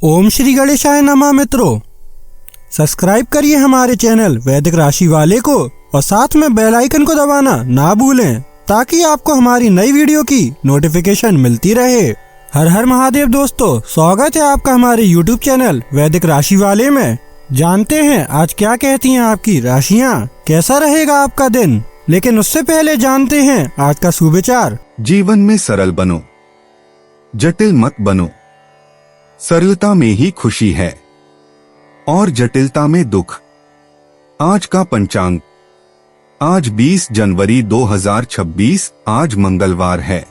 ओम श्री गणेशाय नमः। मित्रों, सब्सक्राइब करिए हमारे चैनल वैदिक राशि वाले को और साथ में बेल आइकन को दबाना ना भूलें ताकि आपको हमारी नई वीडियो की नोटिफिकेशन मिलती रहे। हर हर महादेव दोस्तों, स्वागत है आपका हमारे YouTube चैनल वैदिक राशि वाले में। जानते हैं आज क्या कहती हैं आपकी राशियां, कैसा रहेगा आपका दिन। लेकिन उससे पहले जानते हैं आज का सुविचार। जीवन में सरल बनो, जटिल मत बनो। सरलता में ही खुशी है और जटिलता में दुख। आज का पंचांग, आज 20 जनवरी 2026, आज मंगलवार है।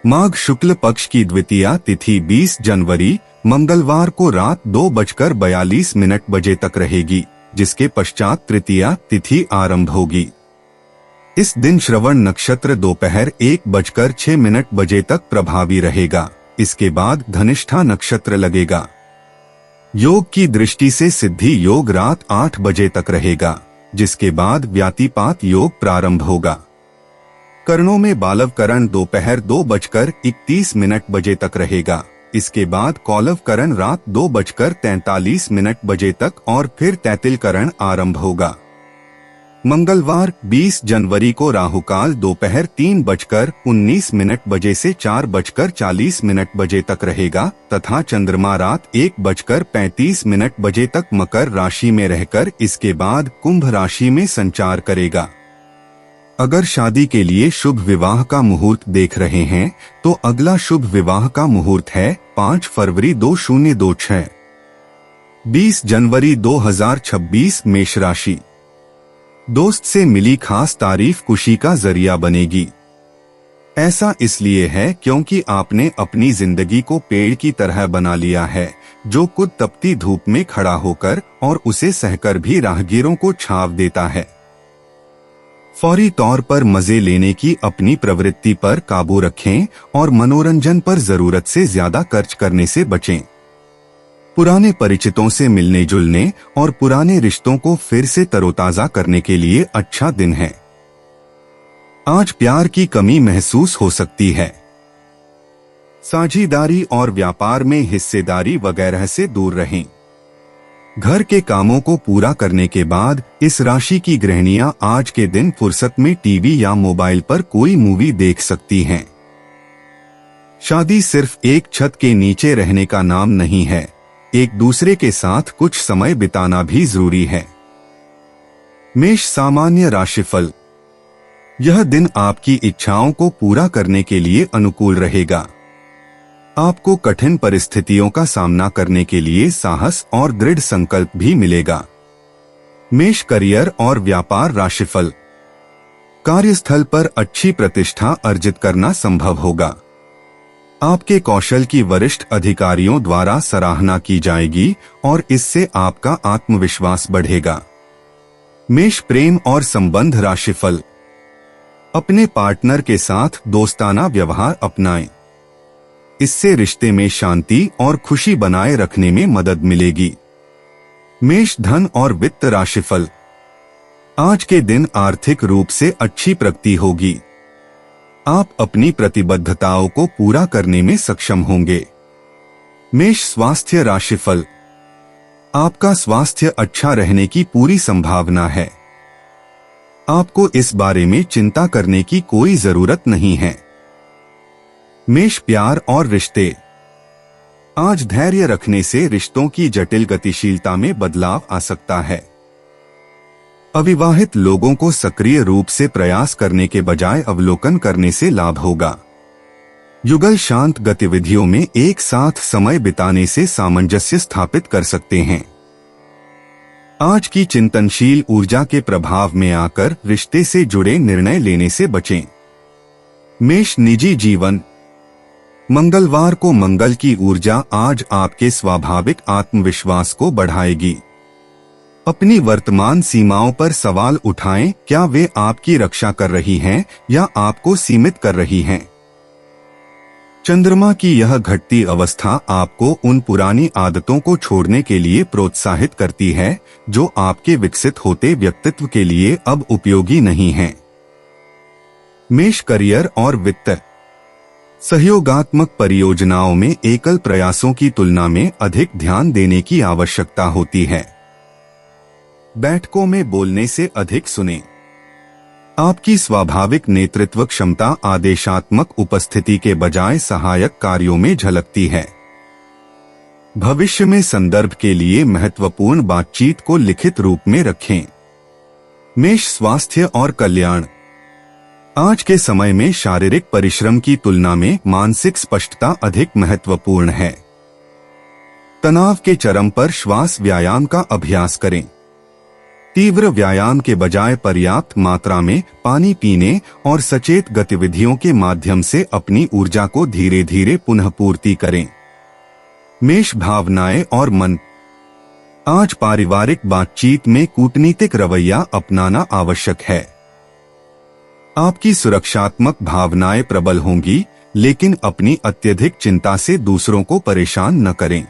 माघ शुक्ल पक्ष की द्वितीया तिथि 20 जनवरी मंगलवार को रात 2:42 बजे तक रहेगी, जिसके पश्चात तृतीया तिथि आरंभ होगी। इस दिन श्रवण नक्षत्र दोपहर 1:06 बजे तक प्रभावी रहेगा। इसके बाद धनिष्ठा नक्षत्र लगेगा। योग की दृष्टि से सिद्धि योग रात 8 बजे तक रहेगा, जिसके बाद व्यातिपात योग प्रारंभ होगा। करणों में बालव करण दोपहर 2:31 बजे तक रहेगा। इसके बाद कौलव करण रात 2:43 बजे तक और फिर तैतिल करण आरंभ होगा। मंगलवार 20 जनवरी को राहुकाल दोपहर 3:19 बजे से 4:40 बजे तक रहेगा तथा चंद्रमा रात 1:35 बजे तक मकर राशि में रहकर इसके बाद कुंभ राशि में संचार करेगा। अगर शादी के लिए शुभ विवाह का मुहूर्त देख रहे हैं तो अगला शुभ विवाह का मुहूर्त है 5 फरवरी 2026। 20 जनवरी 2026 मेष राशि। दोस्त से मिली खास तारीफ खुशी का जरिया बनेगी। ऐसा इसलिए है क्योंकि आपने अपनी जिंदगी को पेड़ की तरह बना लिया है, जो खुद तपती धूप में खड़ा होकर और उसे सहकर भी राहगीरों को छाव देता है। फौरी तौर पर मजे लेने की अपनी प्रवृत्ति पर काबू रखें और मनोरंजन पर जरूरत से ज्यादा खर्च करने से बचें। पुराने परिचितों से मिलने जुलने और पुराने रिश्तों को फिर से तरोताजा करने के लिए अच्छा दिन है। आज प्यार की कमी महसूस हो सकती है। साझेदारी और व्यापार में हिस्सेदारी वगैरह से दूर रहें। घर के कामों को पूरा करने के बाद इस राशि की गृहिणियां आज के दिन फुर्सत में टीवी या मोबाइल पर कोई मूवी देख सकती हैं। शादी सिर्फ एक छत के नीचे रहने का नाम नहीं है, एक दूसरे के साथ कुछ समय बिताना भी जरूरी है। मेष सामान्य राशिफल। यह दिन आपकी इच्छाओं को पूरा करने के लिए अनुकूल रहेगा। आपको कठिन परिस्थितियों का सामना करने के लिए साहस और दृढ़ संकल्प भी मिलेगा। मेष करियर और व्यापार राशिफल। कार्यस्थल पर अच्छी प्रतिष्ठा अर्जित करना संभव होगा। आपके कौशल की वरिष्ठ अधिकारियों द्वारा सराहना की जाएगी और इससे आपका आत्मविश्वास बढ़ेगा। मेष प्रेम और संबंध राशिफल। अपने पार्टनर के साथ दोस्ताना व्यवहार अपनाएं। इससे रिश्ते में शांति और खुशी बनाए रखने में मदद मिलेगी। मेष धन और वित्त राशिफल। आज के दिन आर्थिक रूप से अच्छी प्रगति होगी। आप अपनी प्रतिबद्धताओं को पूरा करने में सक्षम होंगे। मेष स्वास्थ्य राशिफल। आपका स्वास्थ्य अच्छा रहने की पूरी संभावना है। आपको इस बारे में चिंता करने की कोई जरूरत नहीं है। मेष प्यार और रिश्ते। आज धैर्य रखने से रिश्तों की जटिल गतिशीलता में बदलाव आ सकता है। अविवाहित लोगों को सक्रिय रूप से प्रयास करने के बजाय अवलोकन करने से लाभ होगा। युगल शांत गतिविधियों में एक साथ समय बिताने से सामंजस्य स्थापित कर सकते हैं। आज की चिंतनशील ऊर्जा के प्रभाव में आकर रिश्ते से जुड़े निर्णय लेने से बचें। मेष निजी जीवन। मंगलवार को मंगल की ऊर्जा आज आपके स्वाभाविक आत्मविश्वास को बढ़ाएगी। अपनी वर्तमान सीमाओं पर सवाल उठाएं, क्या वे आपकी रक्षा कर रही हैं या आपको सीमित कर रही हैं। चंद्रमा की यह घटती अवस्था आपको उन पुरानी आदतों को छोड़ने के लिए प्रोत्साहित करती है जो आपके विकसित होते व्यक्तित्व के लिए अब उपयोगी नहीं हैं। मेष करियर और वित्त। सहयोगात्मक परियोजनाओं में एकल प्रयासों की तुलना में अधिक ध्यान देने की आवश्यकता होती है। बैठकों में बोलने से अधिक सुनें। आपकी स्वाभाविक नेतृत्व क्षमता आदेशात्मक उपस्थिति के बजाय सहायक कार्यों में झलकती है। भविष्य में संदर्भ के लिए महत्वपूर्ण बातचीत को लिखित रूप में रखें। मेष, स्वास्थ्य और कल्याण। आज के समय में शारीरिक परिश्रम की तुलना में मानसिक स्पष्टता अधिक महत्वपूर्ण है। तनाव के चरम पर श्वास व्यायाम का अभ्यास करें। तीव्र व्यायाम के बजाय पर्याप्त मात्रा में पानी पीने और सचेत गतिविधियों के माध्यम से अपनी ऊर्जा को धीरे धीरे पुनः पूर्ति करें। मेष, भावनाएं और मन। आज पारिवारिक बातचीत में कूटनीतिक रवैया अपनाना आवश्यक है। आपकी सुरक्षात्मक भावनाएं प्रबल होंगी, लेकिन अपनी अत्यधिक चिंता से दूसरों को परेशान न करें।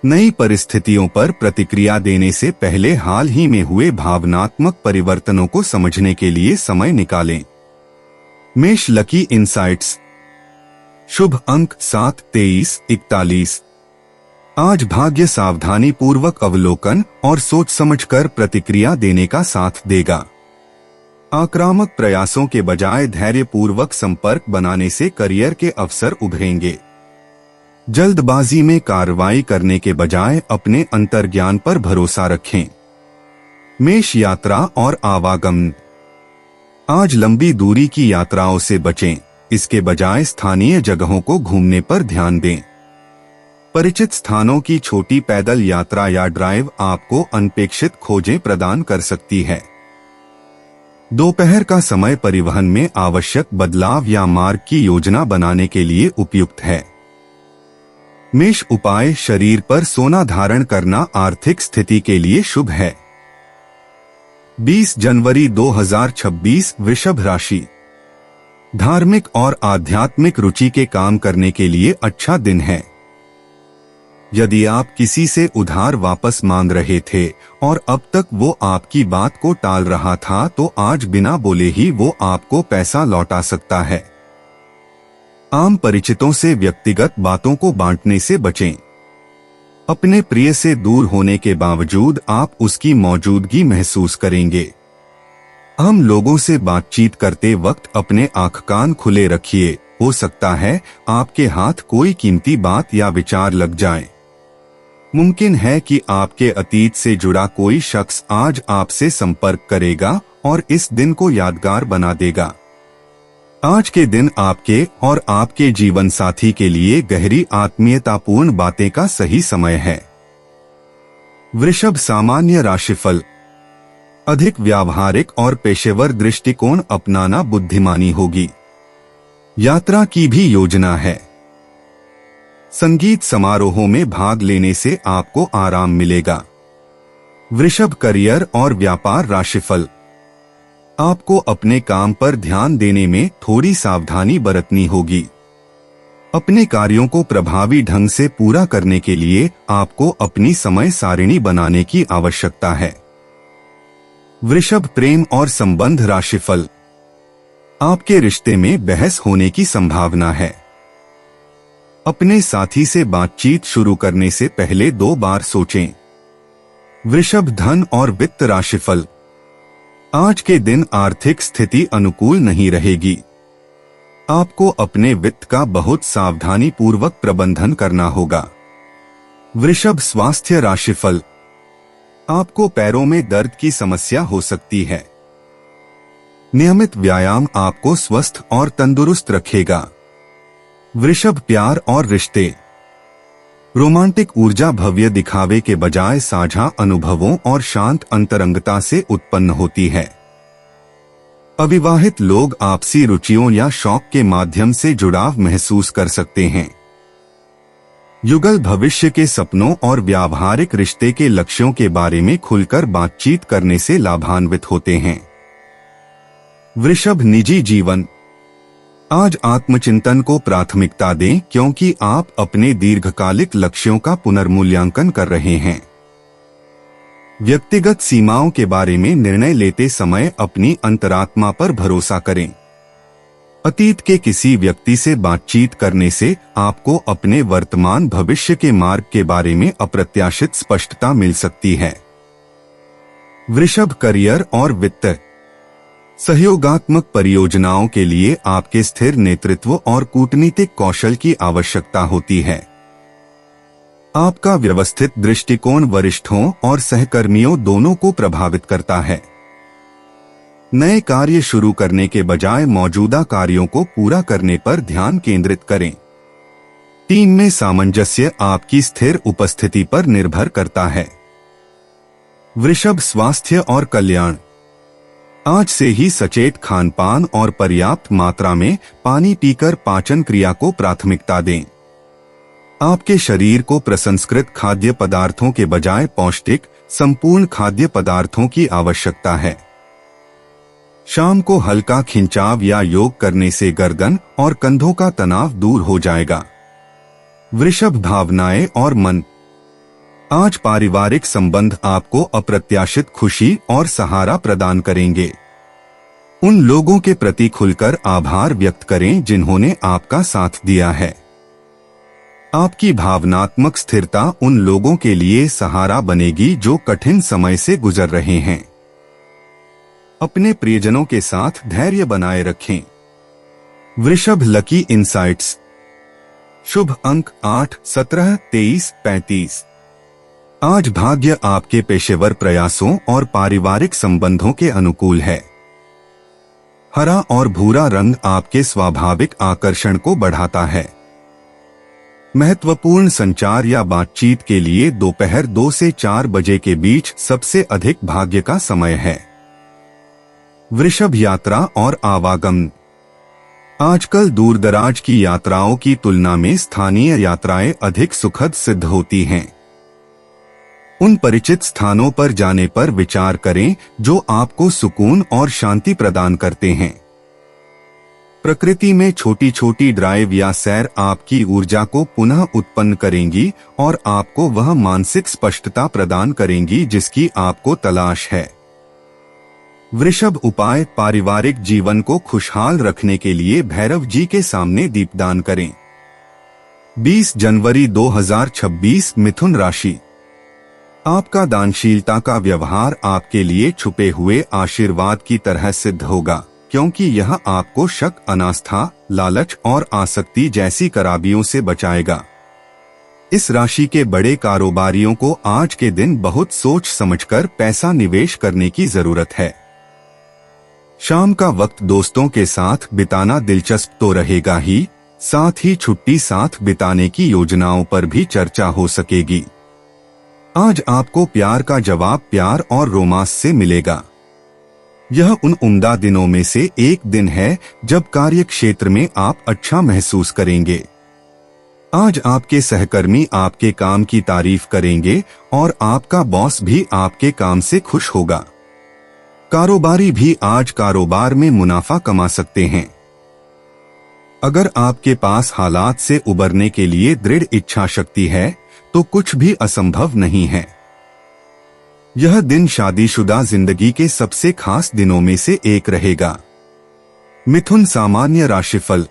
नई परिस्थितियों पर प्रतिक्रिया देने से पहले हाल ही में हुए भावनात्मक परिवर्तनों को समझने के लिए समय निकालें। मेष, लकी इनसाइट्स। शुभ अंक 7, 23, 41। आज भाग्य सावधानी पूर्वक अवलोकन और सोच समझकर प्रतिक्रिया देने का साथ देगा। आक्रामक प्रयासों के बजाय धैर्यपूर्वक संपर्क बनाने से करियर के अवसर उभरेंगे। जल्दबाजी में कार्रवाई करने के बजाय अपने अंतर्ज्ञान पर भरोसा रखें। मेष, यात्रा और आवागमन। आज लंबी दूरी की यात्राओं से बचें, इसके बजाय स्थानीय जगहों को घूमने पर ध्यान दें। परिचित स्थानों की छोटी पैदल यात्रा या ड्राइव आपको अनपेक्षित खोजें प्रदान कर सकती है। दोपहर का समय परिवहन में आवश्यक बदलाव या मार्ग की योजना बनाने के लिए उपयुक्त है। मेष, उपाय। शरीर पर सोना धारण करना आर्थिक स्थिति के लिए शुभ है। 20 जनवरी 2026 वृषभ राशि। धार्मिक और आध्यात्मिक रुचि के काम करने के लिए अच्छा दिन है। यदि आप किसी से उधार वापस मांग रहे थे और अब तक वो आपकी बात को टाल रहा था, तो आज बिना बोले ही वो आपको पैसा लौटा सकता है। आम परिचितों से व्यक्तिगत बातों को बांटने से बचें। अपने प्रिय से दूर होने के बावजूद आप उसकी मौजूदगी महसूस करेंगे। हम लोगों से बातचीत करते वक्त अपने आंख कान खुले रखिए, हो सकता है आपके हाथ कोई कीमती बात या विचार लग जाए। मुमकिन है कि आपके अतीत से जुड़ा कोई शख्स आज आपसे संपर्क करेगा और इस दिन को यादगार बना देगा। आज के दिन आपके और आपके जीवन साथी के लिए गहरी आत्मीयतापूर्ण बातें का सही समय है। वृषभ, सामान्य राशिफल। अधिक व्यावहारिक और पेशेवर दृष्टिकोण अपनाना बुद्धिमानी होगी। यात्रा की भी योजना है। संगीत समारोहों में भाग लेने से आपको आराम मिलेगा। वृषभ, करियर और व्यापार राशिफल। आपको अपने काम पर ध्यान देने में थोड़ी सावधानी बरतनी होगी। अपने कार्यों को प्रभावी ढंग से पूरा करने के लिए आपको अपनी समय सारिणी बनाने की आवश्यकता है। वृषभ, प्रेम और संबंध राशिफल। आपके रिश्ते में बहस होने की संभावना है। अपने साथी से बातचीत शुरू करने से पहले 2 बार सोचें। वृषभ, धन और वित्त राशिफल। आज के दिन आर्थिक स्थिति अनुकूल नहीं रहेगी। आपको अपने वित्त का बहुत सावधानी पूर्वक प्रबंधन करना होगा। वृषभ, स्वास्थ्य राशिफल। आपको पैरों में दर्द की समस्या हो सकती है। नियमित व्यायाम आपको स्वस्थ और तंदुरुस्त रखेगा। वृषभ, प्यार और रिश्ते। रोमांटिक ऊर्जा भव्य दिखावे के बजाय साझा अनुभवों और शांत अंतरंगता से उत्पन्न होती है। अविवाहित लोग आपसी रुचियों या शौक के माध्यम से जुड़ाव महसूस कर सकते हैं। युगल, भविष्य के सपनों और व्यावहारिक रिश्ते के लक्ष्यों के बारे में खुलकर बातचीत करने से लाभान्वित होते हैं। वृषभ, निजी जीवन। आज आत्मचिंतन को प्राथमिकता दें, क्योंकि आप अपने दीर्घकालिक लक्ष्यों का पुनर्मूल्यांकन कर रहे हैं। व्यक्तिगत सीमाओं के बारे में निर्णय लेते समय अपनी अंतरात्मा पर भरोसा करें। अतीत के किसी व्यक्ति से बातचीत करने से आपको अपने वर्तमान भविष्य के मार्ग के बारे में अप्रत्याशित स्पष्टता मिल सकती है। वृषभ, करियर और वित्त। सहयोगात्मक परियोजनाओं के लिए आपके स्थिर नेतृत्व और कूटनीतिक कौशल की आवश्यकता होती है। आपका व्यवस्थित दृष्टिकोण वरिष्ठों और सहकर्मियों दोनों को प्रभावित करता है। नए कार्य शुरू करने के बजाय मौजूदा कार्यों को पूरा करने पर ध्यान केंद्रित करें। टीम में सामंजस्य आपकी स्थिर उपस्थिति पर निर्भर करता है। वृषभ, स्वास्थ्य और कल्याण। आज से ही सचेत खानपान और पर्याप्त मात्रा में पानी पीकर पाचन क्रिया को प्राथमिकता दें। आपके शरीर को प्रसंस्कृत खाद्य पदार्थों के बजाय पौष्टिक, संपूर्ण खाद्य पदार्थों की आवश्यकता है। शाम को हल्का खिंचाव या योग करने से गर्दन और कंधों का तनाव दूर हो जाएगा। वृषभ, भावनाएं और मन। आज पारिवारिक संबंध आपको अप्रत्याशित खुशी और सहारा प्रदान करेंगे। उन लोगों के प्रति खुलकर आभार व्यक्त करें जिन्होंने आपका साथ दिया है। आपकी भावनात्मक स्थिरता उन लोगों के लिए सहारा बनेगी जो कठिन समय से गुजर रहे हैं। अपने प्रियजनों के साथ धैर्य बनाए रखें। वृषभ, लकी इंसाइट्स। शुभ अंक 8, 17, 23, 35। आज भाग्य आपके पेशेवर प्रयासों और पारिवारिक संबंधों के अनुकूल है। हरा और भूरा रंग आपके स्वाभाविक आकर्षण को बढ़ाता है। महत्वपूर्ण संचार या बातचीत के लिए दोपहर 2 से 4 बजे के बीच सबसे अधिक भाग्य का समय है। वृषभ, यात्रा और आवागमन। आजकल दूरदराज की यात्राओं की तुलना में स्थानीय यात्राएं अधिक सुखद सिद्ध होती हैं। उन परिचित स्थानों पर जाने पर विचार करें जो आपको सुकून और शांति प्रदान करते हैं। प्रकृति में छोटी छोटी ड्राइव या सैर आपकी ऊर्जा को पुनः उत्पन्न करेंगी और आपको वह मानसिक स्पष्टता प्रदान करेंगी जिसकी आपको तलाश है। वृषभ, उपाय। पारिवारिक जीवन को खुशहाल रखने के लिए भैरव जी के सामने दीपदान करें। 20 जनवरी 2026, मिथुन राशि। आपका दानशीलता का व्यवहार आपके लिए छुपे हुए आशीर्वाद की तरह सिद्ध होगा, क्योंकि यह आपको शक, अनास्था, लालच और आसक्ति जैसी खराबियों से बचाएगा। इस राशि के बड़े कारोबारियों को आज के दिन बहुत सोच समझकर पैसा निवेश करने की जरूरत है। शाम का वक्त दोस्तों के साथ बिताना दिलचस्प तो रहेगा ही, साथ ही छुट्टी साथ बिताने की योजनाओं पर भी चर्चा हो सकेगी। आज आपको प्यार का जवाब प्यार और रोमांस से मिलेगा। यह उन उम्दा दिनों में से एक दिन है जब कार्य क्षेत्र में आप अच्छा महसूस करेंगे। आज आपके सहकर्मी आपके काम की तारीफ करेंगे और आपका बॉस भी आपके काम से खुश होगा। कारोबारी भी आज कारोबार में मुनाफा कमा सकते हैं। अगर आपके पास हालात से उबरने के लिए दृढ़ इच्छा शक्ति है तो कुछ भी असंभव नहीं है। यह दिन शादीशुदा जिंदगी के सबसे खास दिनों में से एक रहेगा। मिथुन, सामान्य राशिफल।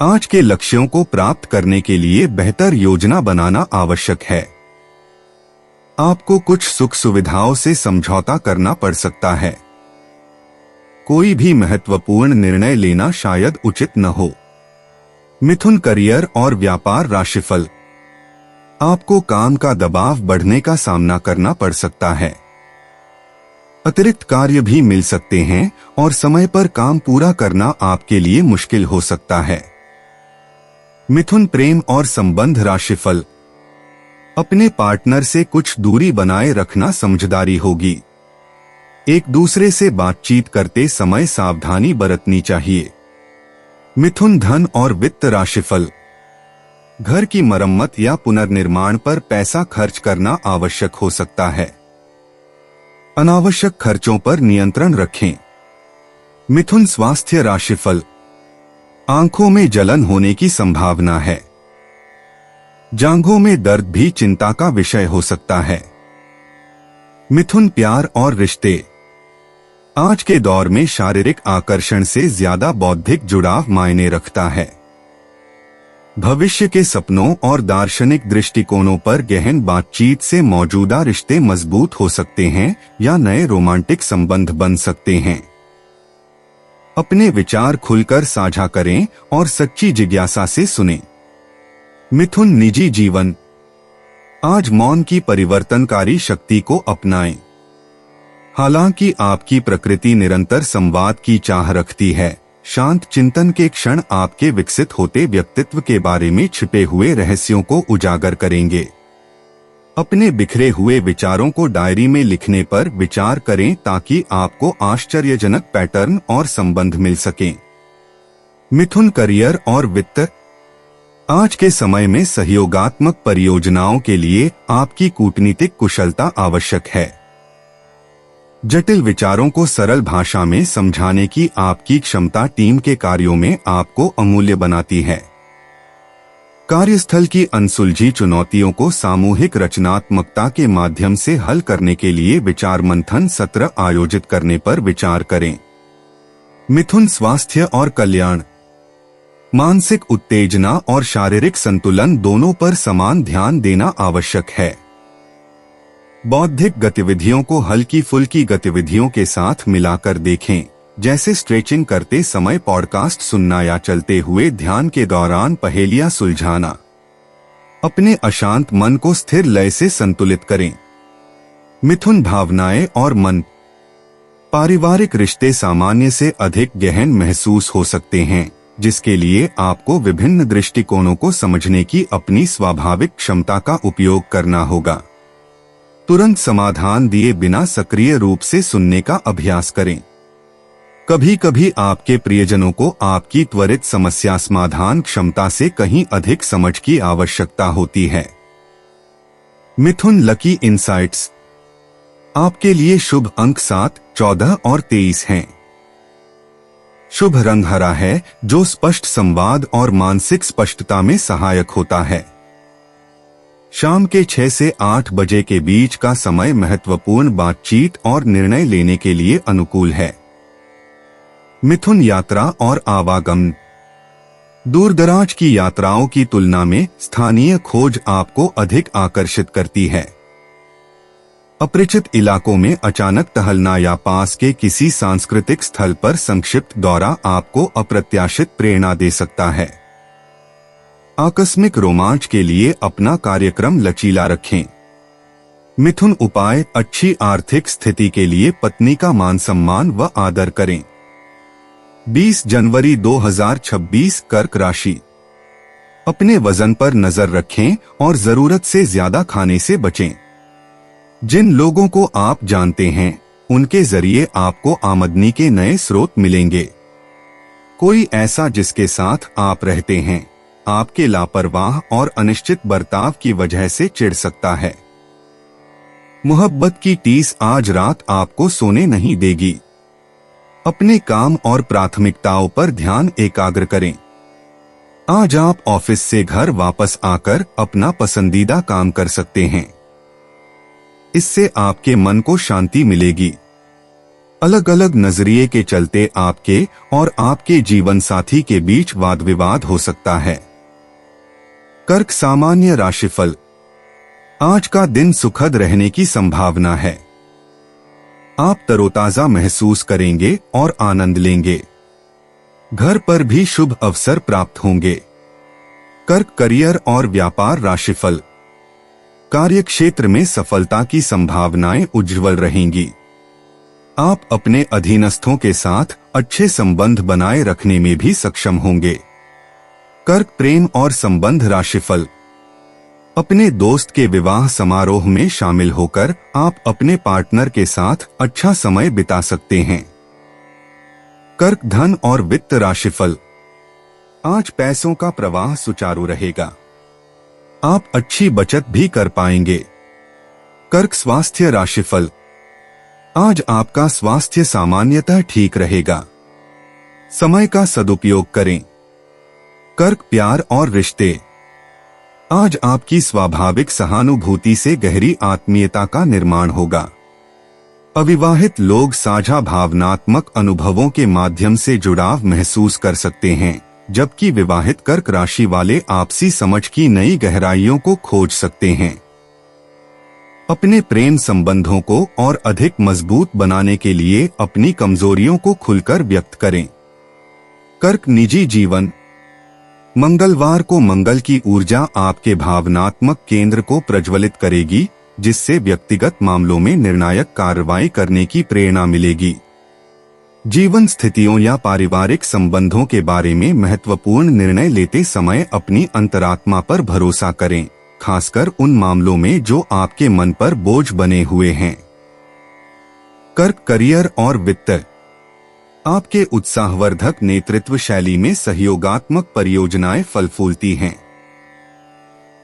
आज के लक्ष्यों को प्राप्त करने के लिए बेहतर योजना बनाना आवश्यक है। आपको कुछ सुख सुविधाओं से समझौता करना पड़ सकता है। कोई भी महत्वपूर्ण निर्णय लेना शायद उचित न हो। मिथुन, करियर और व्यापार राशिफल। आपको काम का दबाव बढ़ने का सामना करना पड़ सकता है। अतिरिक्त कार्य भी मिल सकते हैं और समय पर काम पूरा करना आपके लिए मुश्किल हो सकता है। मिथुन, प्रेम और संबंध राशिफल। अपने पार्टनर से कुछ दूरी बनाए रखना समझदारी होगी। एक दूसरे से बातचीत करते समय सावधानी बरतनी चाहिए। मिथुन, धन और वित्त राशिफल। घर की मरम्मत या पुनर्निर्माण पर पैसा खर्च करना आवश्यक हो सकता है। अनावश्यक खर्चों पर नियंत्रण रखें। मिथुन, स्वास्थ्य राशिफल। आंखों में जलन होने की संभावना है। जांघों में दर्द भी चिंता का विषय हो सकता है। मिथुन, प्यार और रिश्ते। आज के दौर में शारीरिक आकर्षण से ज्यादा बौद्धिक जुड़ाव मायने रखता है। भविष्य के सपनों और दार्शनिक दृष्टिकोणों पर गहन बातचीत से मौजूदा रिश्ते मजबूत हो सकते हैं या नए रोमांटिक संबंध बन सकते हैं। अपने विचार खुलकर साझा करें और सच्ची जिज्ञासा से सुनें। मिथुन निजी जीवन। आज मौन की परिवर्तनकारी शक्ति को अपनाएं। हालांकि आपकी प्रकृति निरंतर संवाद की चाह रखती है, शांत चिंतन के क्षण आपके विकसित होते व्यक्तित्व के बारे में छिपे हुए रहस्यों को उजागर करेंगे। अपने बिखरे हुए विचारों को डायरी में लिखने पर विचार करें ताकि आपको आश्चर्यजनक पैटर्न और संबंध मिल सकें। मिथुन करियर और वित्त। आज के समय में सहयोगात्मक परियोजनाओं के लिए आपकी कूटनीतिक कुशलता आवश्यक है। जटिल विचारों को सरल भाषा में समझाने की आपकी क्षमता टीम के कार्यों में आपको अमूल्य बनाती है। कार्यस्थल की अनसुलझी चुनौतियों को सामूहिक रचनात्मकता के माध्यम से हल करने के लिए विचार मंथन सत्र आयोजित करने पर विचार करें। मिथुन स्वास्थ्य और कल्याण। मानसिक उत्तेजना और शारीरिक संतुलन दोनों पर समान ध्यान देना आवश्यक है। बौद्धिक गतिविधियों को हल्की फुल्की गतिविधियों के साथ मिलाकर देखें, जैसे स्ट्रेचिंग करते समय पॉडकास्ट सुनना या चलते हुए ध्यान के दौरान पहेलियां सुलझाना। अपने अशांत मन को स्थिर लय से संतुलित करें। मिथुन भावनाएं और मन। पारिवारिक रिश्ते सामान्य से अधिक गहन महसूस हो सकते हैं, जिसके लिए आपको विभिन्न दृष्टिकोणों को समझने की अपनी स्वाभाविक क्षमता का उपयोग करना होगा। तुरंत समाधान दिए बिना सक्रिय रूप से सुनने का अभ्यास करें। कभी कभी आपके प्रियजनों को आपकी त्वरित समस्या समाधान क्षमता से कहीं अधिक समझ की आवश्यकता होती है। मिथुन लकी इंसाइट्स। आपके लिए शुभ अंक 7, 14 और 23 हैं। शुभ रंग हरा है, जो स्पष्ट संवाद और मानसिक स्पष्टता में सहायक होता है। शाम के 6 से 8 बजे के बीच का समय महत्वपूर्ण बातचीत और निर्णय लेने के लिए अनुकूल है। मिथुन यात्रा और आवागमन। दूरदराज की यात्राओं की तुलना में स्थानीय खोज आपको अधिक आकर्षित करती है। अपरिचित इलाकों में अचानक टहलना या पास के किसी सांस्कृतिक स्थल पर संक्षिप्त दौरा आपको अप्रत्याशित प्रेरणा दे सकता है। आकस्मिक रोमांच के लिए अपना कार्यक्रम लचीला रखें। मिथुन उपाय। अच्छी आर्थिक स्थिति के लिए पत्नी का मान सम्मान व आदर करें। 20 जनवरी 2026 कर्क राशि। अपने वजन पर नजर रखें और जरूरत से ज्यादा खाने से बचें। जिन लोगों को आप जानते हैं, उनके जरिए आपको आमदनी के नए स्रोत मिलेंगे। कोई ऐसा जिसके साथ आप रहते हैं, आपके लापरवाह और अनिश्चित बर्ताव की वजह से चिढ़ सकता है। मोहब्बत की टीस आज रात आपको सोने नहीं देगी। अपने काम और प्राथमिकताओं पर ध्यान एकाग्र करें। आज आप ऑफिस से घर वापस आकर अपना पसंदीदा काम कर सकते हैं। इससे आपके मन को शांति मिलेगी। अलग अलग नजरिए के चलते आपके और आपके जीवन साथी के बीच वाद विवाद हो सकता है। कर्क सामान्य राशिफल। आज का दिन सुखद रहने की संभावना है। आप तरोताजा महसूस करेंगे और आनंद लेंगे। घर पर भी शुभ अवसर प्राप्त होंगे। कर्क करियर और व्यापार राशिफल। कार्यक्षेत्र में सफलता की संभावनाएं उज्ज्वल रहेंगी। आप अपने अधीनस्थों के साथ अच्छे संबंध बनाए रखने में भी सक्षम होंगे। कर्क प्रेम और संबंध राशिफल। अपने दोस्त के विवाह समारोह में शामिल होकर आप अपने पार्टनर के साथ अच्छा समय बिता सकते हैं। कर्क धन और वित्त राशिफल। आज पैसों का प्रवाह सुचारू रहेगा। आप अच्छी बचत भी कर पाएंगे। कर्क स्वास्थ्य राशिफल। आज आपका स्वास्थ्य सामान्यतः ठीक रहेगा। समय का सदुपयोग करें। कर्क प्यार और रिश्ते। आज आपकी स्वाभाविक सहानुभूति से गहरी आत्मीयता का निर्माण होगा। अविवाहित लोग साझा भावनात्मक अनुभवों के माध्यम से जुड़ाव महसूस कर सकते हैं, जबकि विवाहित कर्क राशि वाले आपसी समझ की नई गहराइयों को खोज सकते हैं। अपने प्रेम संबंधों को और अधिक मजबूत बनाने के लिए अपनी कमजोरियों को खुलकर व्यक्त करें। कर्क निजी जीवन। मंगलवार को मंगल की ऊर्जा आपके भावनात्मक केंद्र को प्रज्वलित करेगी, जिससे व्यक्तिगत मामलों में निर्णायक कार्रवाई करने की प्रेरणा मिलेगी। जीवन स्थितियों या पारिवारिक संबंधों के बारे में महत्वपूर्ण निर्णय लेते समय अपनी अंतरात्मा पर भरोसा करें, खासकर उन मामलों में जो आपके मन पर बोझ बने हुए हैं। कर्क करियर और वित्त। आपके उत्साहवर्धक नेतृत्व शैली में सहयोगात्मक परियोजनाएं फल फूलती हैं।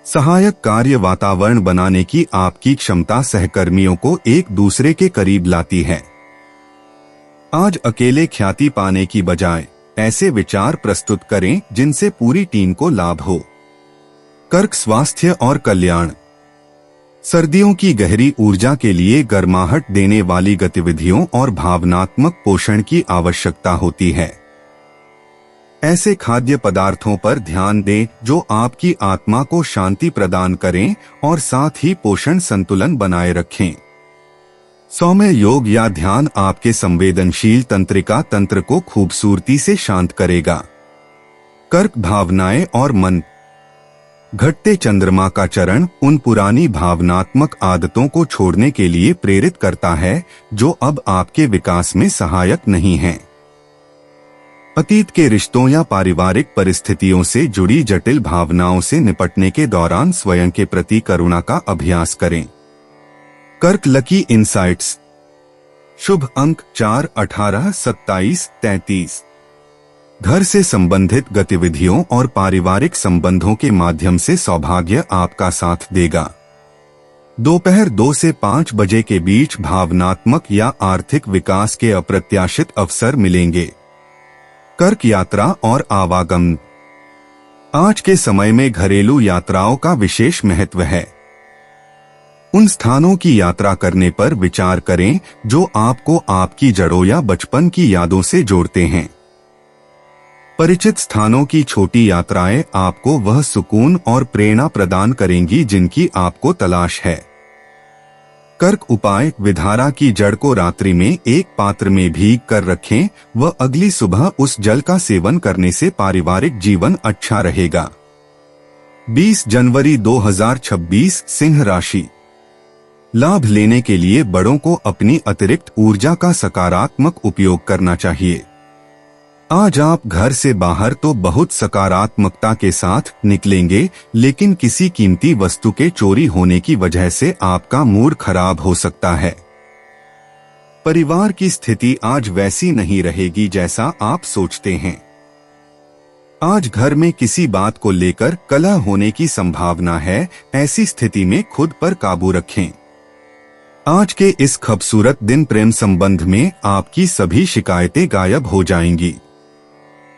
सहायक कार्य वातावरण बनाने की आपकी क्षमता सहकर्मियों को एक दूसरे के करीब लाती है। आज अकेले ख्याति पाने की बजाय ऐसे विचार प्रस्तुत करें जिनसे पूरी टीम को लाभ हो। कर्क स्वास्थ्य और कल्याण। सर्दियों की गहरी ऊर्जा के लिए गर्माहट देने वाली गतिविधियों और भावनात्मक पोषण की आवश्यकता होती है। ऐसे खाद्य पदार्थों पर ध्यान दें जो आपकी आत्मा को शांति प्रदान करें और साथ ही पोषण संतुलन बनाए रखें। सौम्य योग या ध्यान आपके संवेदनशील तंत्रिका तंत्र को खूबसूरती से शांत करेगा। कर्क भावनाएं और मन। घटते चंद्रमा का चरण उन पुरानी भावनात्मक आदतों को छोड़ने के लिए प्रेरित करता है जो अब आपके विकास में सहायक नहीं हैं। अतीत के रिश्तों या पारिवारिक परिस्थितियों से जुड़ी जटिल भावनाओं से निपटने के दौरान स्वयं के प्रति करुणा का अभ्यास करें। कर्क लकी इनसाइट्स। शुभ अंक 4, 18, 27, 33। घर से संबंधित गतिविधियों और पारिवारिक संबंधों के माध्यम से सौभाग्य आपका साथ देगा। दोपहर 2 से 5 बजे के बीच भावनात्मक या आर्थिक विकास के अप्रत्याशित अवसर मिलेंगे। कर्क यात्रा और आवागमन। आज के समय में घरेलू यात्राओं का विशेष महत्व है। उन स्थानों की यात्रा करने पर विचार करें जो आपको आपकी जड़ों या बचपन की यादों से जोड़ते हैं। परिचित स्थानों की छोटी यात्राएं आपको वह सुकून और प्रेरणा प्रदान करेंगी जिनकी आपको तलाश है। कर्क उपाय। विधारा की जड़ को रात्रि में एक पात्र में भीग कर रखें, वह अगली सुबह उस जल का सेवन करने से पारिवारिक जीवन अच्छा रहेगा। 20 जनवरी 2026 सिंह राशि। लाभ लेने के लिए बड़ों को अपनी अतिरिक्त ऊर्जा का सकारात्मक उपयोग करना चाहिए। आज आप घर से बाहर तो बहुत सकारात्मकता के साथ निकलेंगे, लेकिन किसी कीमती वस्तु के चोरी होने की वजह से आपका मूड खराब हो सकता है। परिवार की स्थिति आज वैसी नहीं रहेगी जैसा आप सोचते हैं। आज घर में किसी बात को लेकर कलह होने की संभावना है, ऐसी स्थिति में खुद पर काबू रखें। आज के इस खूबसूरत दिन प्रेम संबंध में आपकी सभी शिकायतें गायब हो जाएंगी।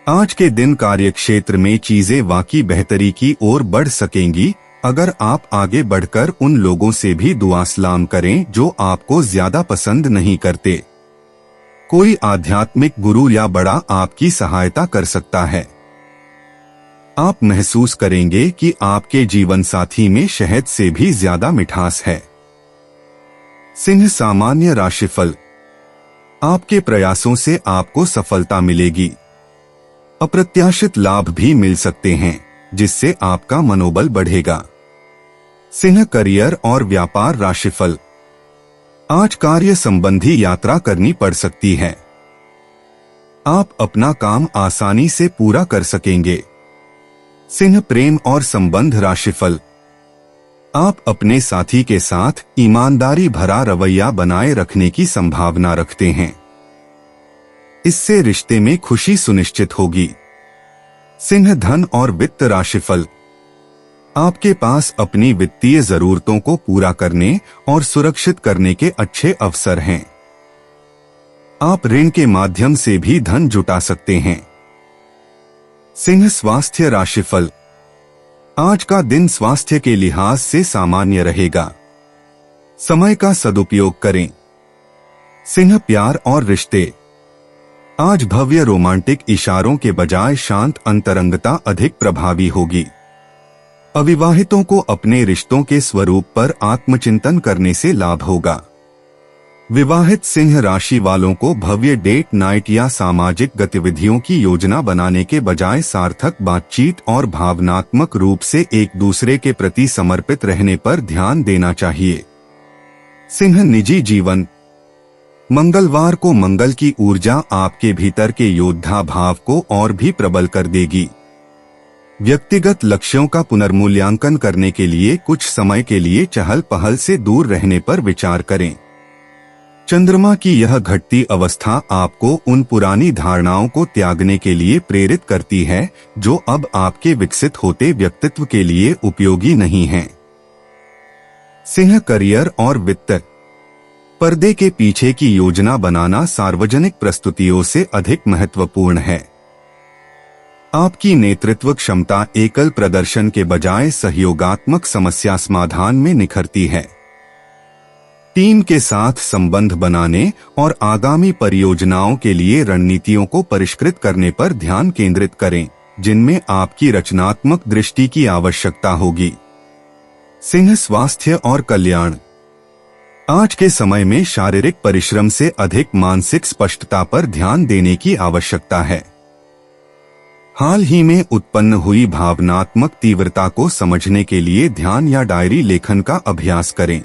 आज के दिन कार्यक्षेत्र में चीजें वाकई बेहतरी की ओर बढ़ सकेंगी अगर आप आगे बढ़कर उन लोगों से भी दुआ सलाम करें जो आपको ज्यादा पसंद नहीं करते। कोई आध्यात्मिक गुरु या बड़ा आपकी सहायता कर सकता है। आप महसूस करेंगे कि आपके जीवन साथी में शहद से भी ज्यादा मिठास है। सिंह सामान्य राशिफल। आपके प्रयासों से आपको सफलता मिलेगी। अप्रत्याशित लाभ भी मिल सकते हैं जिससे आपका मनोबल बढ़ेगा। सिंह करियर और व्यापार राशिफल। आज कार्य संबंधी यात्रा करनी पड़ सकती है। आप अपना काम आसानी से पूरा कर सकेंगे। सिंह प्रेम और संबंध राशिफल। आप अपने साथी के साथ ईमानदारी भरा रवैया बनाए रखने की संभावना रखते हैं। इससे रिश्ते में खुशी सुनिश्चित होगी। सिंह धन और वित्त राशिफल। आपके पास अपनी वित्तीय जरूरतों को पूरा करने और सुरक्षित करने के अच्छे अवसर हैं। आप ऋण के माध्यम से भी धन जुटा सकते हैं। सिंह स्वास्थ्य राशिफल। आज का दिन स्वास्थ्य के लिहाज से सामान्य रहेगा। समय का सदुपयोग करें। सिंह प्यार और रिश्ते। आज भव्य रोमांटिक इशारों के बजाय शांत अंतरंगता अधिक प्रभावी होगी। अविवाहितों को अपने रिश्तों के स्वरूप पर आत्मचिंतन करने से लाभ होगा। विवाहित सिंह राशि वालों को भव्य डेट नाइट या सामाजिक गतिविधियों की योजना बनाने के बजाय सार्थक बातचीत और भावनात्मक रूप से एक दूसरे के प्रति समर्पित रहने पर ध्यान देना चाहिए। सिंह निजी जीवन। मंगलवार को मंगल की ऊर्जा आपके भीतर के योद्धा भाव को और भी प्रबल कर देगी। व्यक्तिगत लक्ष्यों का पुनर्मूल्यांकन करने के लिए कुछ समय के लिए चहल पहल से दूर रहने पर विचार करें। चंद्रमा की यह घटती अवस्था आपको उन पुरानी धारणाओं को त्यागने के लिए प्रेरित करती है जो अब आपके विकसित होते व्यक्तित्व के लिए उपयोगी नहीं हैं। सिंह करियर और वित्त। पर्दे के पीछे की योजना बनाना सार्वजनिक प्रस्तुतियों से अधिक महत्वपूर्ण है। आपकी नेतृत्व क्षमता एकल प्रदर्शन के बजाय सहयोगात्मक समस्या समाधान में निखरती है। टीम के साथ संबंध बनाने और आगामी परियोजनाओं के लिए रणनीतियों को परिष्कृत करने पर ध्यान केंद्रित करें, जिनमें आपकी रचनात्मक दृष्टि की आवश्यकता होगी। सिंह स्वास्थ्य और कल्याण। आज के समय में शारीरिक परिश्रम से अधिक मानसिक स्पष्टता पर ध्यान देने की आवश्यकता है। हाल ही में उत्पन्न हुई भावनात्मक तीव्रता को समझने के लिए ध्यान या डायरी लेखन का अभ्यास करें।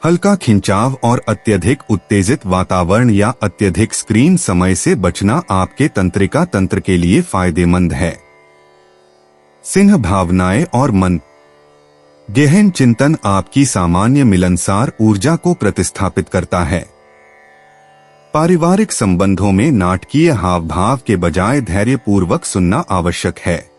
हल्का खिंचाव और अत्यधिक उत्तेजित वातावरण या अत्यधिक स्क्रीन समय से बचना आपके तंत्रिका तंत्र के लिए फायदेमंद है। सिंह भावनाएं और मन। गहन चिंतन आपकी सामान्य मिलनसार ऊर्जा को प्रतिस्थापित करता है। पारिवारिक संबंधों में नाटकीय हाव भाव के बजाय धैर्यपूर्वक सुनना आवश्यक है।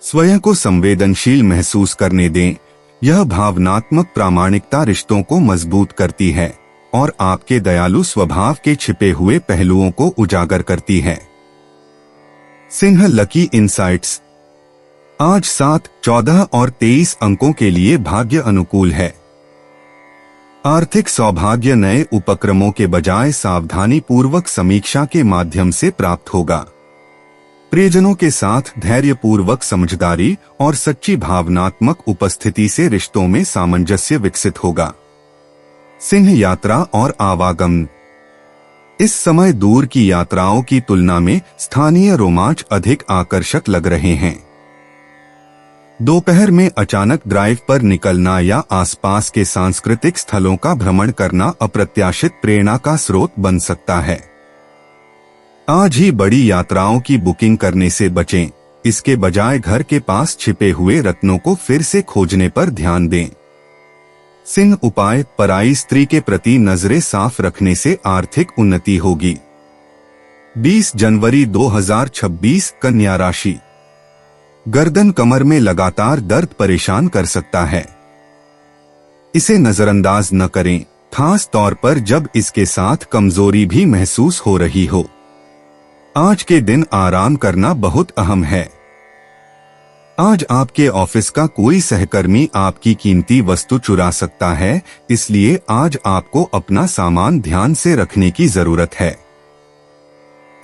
स्वयं को संवेदनशील महसूस करने दें। यह भावनात्मक प्रामाणिकता रिश्तों को मजबूत करती है और आपके दयालु स्वभाव के छिपे हुए पहलुओं को उजागर करती है। Singh lucky insights. आज 7, 14 और 23 अंकों के लिए भाग्य अनुकूल है। आर्थिक सौभाग्य नए उपक्रमों के बजाय सावधानी पूर्वक समीक्षा के माध्यम से प्राप्त होगा। प्रियजनों के साथ धैर्यपूर्वक समझदारी और सच्ची भावनात्मक उपस्थिति से रिश्तों में सामंजस्य विकसित होगा। सिंह यात्रा और आवागमन। इस समय दूर की यात्राओं की तुलना में स्थानीय रोमांच अधिक आकर्षक लग रहे हैं। दोपहर में अचानक ड्राइव पर निकलना या आसपास के सांस्कृतिक स्थलों का भ्रमण करना अप्रत्याशित प्रेरणा का स्रोत बन सकता है। आज ही बड़ी यात्राओं की बुकिंग करने से बचें। इसके बजाय घर के पास छिपे हुए रत्नों को फिर से खोजने पर ध्यान दें। सिंह उपाय। पराई स्त्री के प्रति नजरें साफ रखने से आर्थिक उन्नति होगी। 20 जनवरी 2026 कन्या राशि। गर्दन कमर में लगातार दर्द परेशान कर सकता है। इसे नजरअंदाज न करें, खास तौर पर जब इसके साथ कमजोरी भी महसूस हो रही हो। आज के दिन आराम करना बहुत अहम है। आज आपके ऑफिस का कोई सहकर्मी आपकी कीमती वस्तु चुरा सकता है, इसलिए आज आपको अपना सामान ध्यान से रखने की जरूरत है।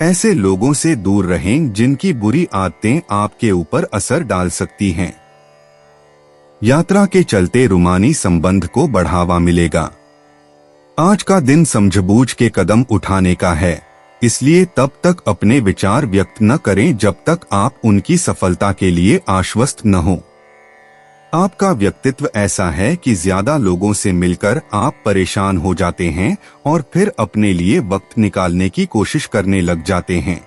ऐसे लोगों से दूर रहें जिनकी बुरी आदतें आपके ऊपर असर डाल सकती हैं। यात्रा के चलते रूमानी संबंध को बढ़ावा मिलेगा। आज का दिन समझबूझ के कदम उठाने का है, इसलिए तब तक अपने विचार व्यक्त न करें जब तक आप उनकी सफलता के लिए आश्वस्त न हो। आपका व्यक्तित्व ऐसा है कि ज्यादा लोगों से मिलकर आप परेशान हो जाते हैं और फिर अपने लिए वक्त निकालने की कोशिश करने लग जाते हैं।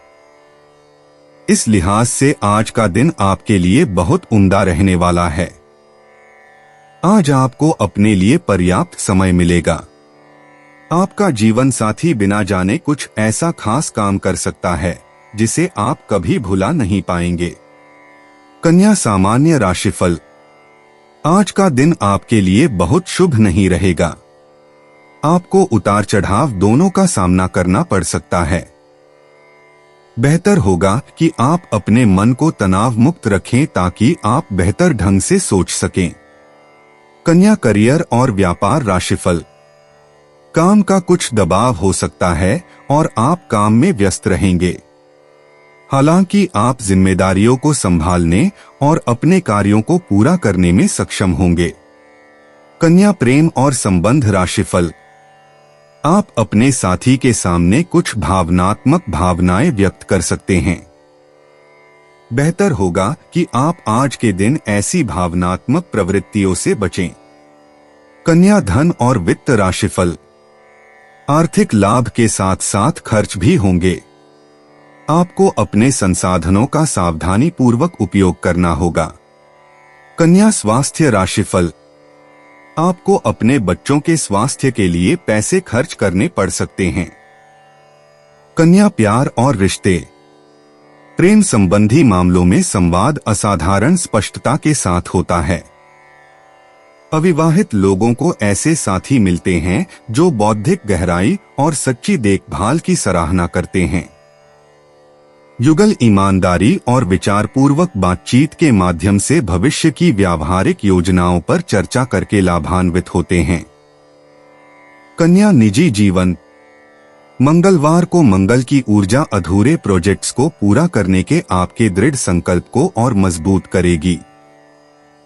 इस लिहाज से आज का दिन आपके लिए बहुत उम्दा रहने वाला है। आज आपको अपने लिए पर्याप्त समय मिलेगा। आपका जीवन साथी बिना जाने कुछ ऐसा खास काम कर सकता है जिसे आप कभी भुला नहीं पाएंगे। कन्या सामान्य राशिफल। आज का दिन आपके लिए बहुत शुभ नहीं रहेगा। आपको उतार चढ़ाव दोनों का सामना करना पड़ सकता है। बेहतर होगा कि आप अपने मन को तनाव मुक्त रखें ताकि आप बेहतर ढंग से सोच सकें। कन्या करियर और व्यापार राशिफल। काम का कुछ दबाव हो सकता है और आप काम में व्यस्त रहेंगे। हालांकि आप जिम्मेदारियों को संभालने और अपने कार्यों को पूरा करने में सक्षम होंगे। कन्या प्रेम और संबंध राशिफल। आप अपने साथी के सामने कुछ भावनात्मक भावनाएं व्यक्त कर सकते हैं। बेहतर होगा कि आप आज के दिन ऐसी भावनात्मक प्रवृत्तियों से बचें। कन्या धन और वित्त राशिफल। आर्थिक लाभ के साथ साथ खर्च भी होंगे। आपको अपने संसाधनों का सावधानी पूर्वक उपयोग करना होगा। कन्या स्वास्थ्य राशिफल। आपको अपने बच्चों के स्वास्थ्य के लिए पैसे खर्च करने पड़ सकते हैं। कन्या प्यार और रिश्ते। प्रेम संबंधी मामलों में संवाद असाधारण स्पष्टता के साथ होता है। अविवाहित लोगों को ऐसे साथी मिलते हैं जो बौद्धिक गहराई और सच्ची देखभाल की सराहना करते हैं। युगल ईमानदारी और विचारपूर्वक बातचीत के माध्यम से भविष्य की व्यावहारिक योजनाओं पर चर्चा करके लाभान्वित होते हैं। कन्या निजी जीवन। मंगलवार को मंगल की ऊर्जा अधूरे प्रोजेक्ट्स को पूरा करने के आपके दृढ़ संकल्प को और मजबूत करेगी।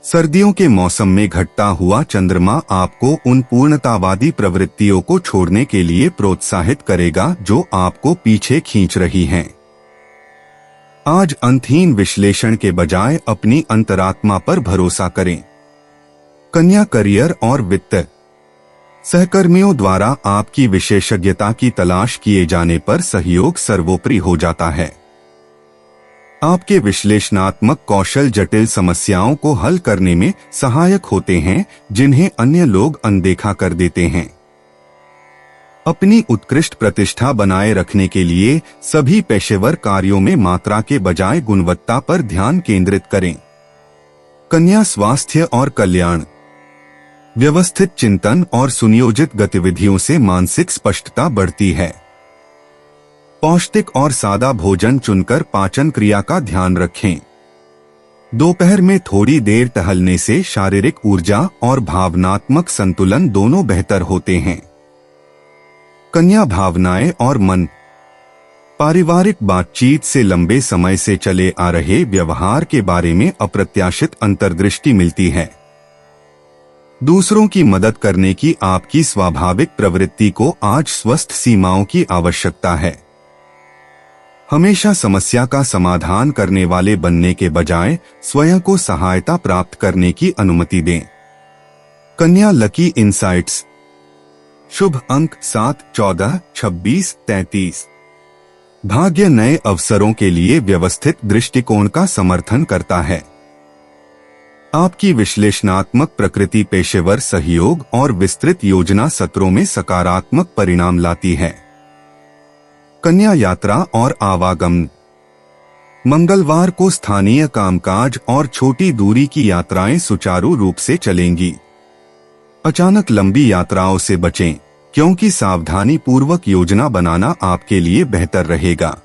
सर्दियों के मौसम में घटता हुआ चंद्रमा आपको उन पूर्णतावादी प्रवृत्तियों को छोड़ने के लिए प्रोत्साहित करेगा जो आपको पीछे खींच रही हैं। आज अंतहीन विश्लेषण के बजाय अपनी अंतरात्मा पर भरोसा करें। कन्या करियर और वित्त। सहकर्मियों द्वारा आपकी विशेषज्ञता की तलाश किए जाने पर सहयोग सर्वोपरि हो जाता है। आपके विश्लेषणात्मक कौशल जटिल समस्याओं को हल करने में सहायक होते हैं जिन्हें अन्य लोग अनदेखा कर देते हैं। अपनी उत्कृष्ट प्रतिष्ठा बनाए रखने के लिए सभी पेशेवर कार्यों में मात्रा के बजाय गुणवत्ता पर ध्यान केंद्रित करें। कन्या स्वास्थ्य और कल्याण। व्यवस्थित चिंतन और सुनियोजित गतिविधियों से मानसिक स्पष्टता बढ़ती है। पौष्टिक और सादा भोजन चुनकर पाचन क्रिया का ध्यान रखें। दोपहर में थोड़ी देर टहलने से शारीरिक ऊर्जा और भावनात्मक संतुलन दोनों बेहतर होते हैं। कन्या भावनाएं और मन। पारिवारिक बातचीत से लंबे समय से चले आ रहे व्यवहार के बारे में अप्रत्याशित अंतर्दृष्टि मिलती है। दूसरों की मदद करने की आपकी स्वाभाविक प्रवृत्ति को आज स्वस्थ सीमाओं की आवश्यकता है। हमेशा समस्या का समाधान करने वाले बनने के बजाय स्वयं को सहायता प्राप्त करने की अनुमति दें। कन्या लकी इंसाइट्स। शुभ अंक 7, 14, 26, 33। भाग्य नए अवसरों के लिए व्यवस्थित दृष्टिकोण का समर्थन करता है। आपकी विश्लेषणात्मक प्रकृति पेशेवर सहयोग और विस्तृत योजना सत्रों में सकारात्मक परिणाम लाती है। कन्या यात्रा और आवागमन। मंगलवार को स्थानीय कामकाज और छोटी दूरी की यात्राएं सुचारू रूप से चलेंगी। अचानक लंबी यात्राओं से बचें, क्योंकि सावधानी पूर्वक योजना बनाना आपके लिए बेहतर रहेगा।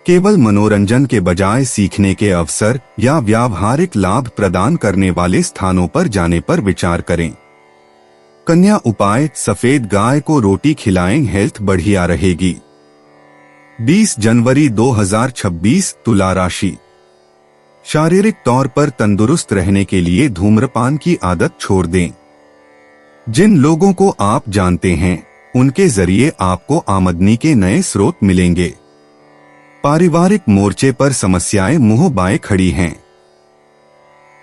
केवल मनोरंजन के बजाय सीखने के अवसर या व्यावहारिक लाभ प्रदान करने वाले स्थानों पर जाने पर विचार करें। कन्या उपाय। सफेद गाय को रोटी खिलाएं, हेल्थ बढ़िया रहेगी। 20 जनवरी 2026 तुला राशि। शारीरिक तौर पर तंदुरुस्त रहने के लिए धूम्रपान की आदत छोड़ दें। जिन लोगों को आप जानते हैं उनके जरिए आपको आमदनी के नए स्रोत मिलेंगे। पारिवारिक मोर्चे पर समस्याएं मुंह बाएं खड़ी हैं।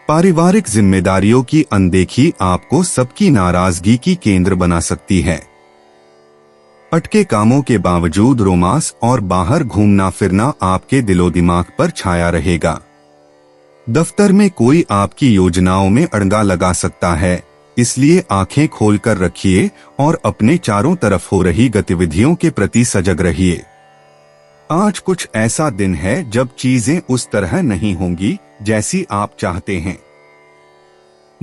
पारिवारिक जिम्मेदारियों की अनदेखी आपको सबकी नाराजगी की केंद्र बना सकती है। अटके कामों के बावजूद रोमांस और बाहर घूमना फिरना आपके दिलो दिमाग पर छाया रहेगा। दफ्तर में कोई आपकी योजनाओं में अड़ंगा लगा सकता है, इसलिए आंखें खोलकर रखिए और अपने चारों तरफ हो रही गतिविधियों के प्रति सजग रहिए। आज कुछ ऐसा दिन है जब चीजें उस तरह नहीं होंगी जैसी आप चाहते हैं।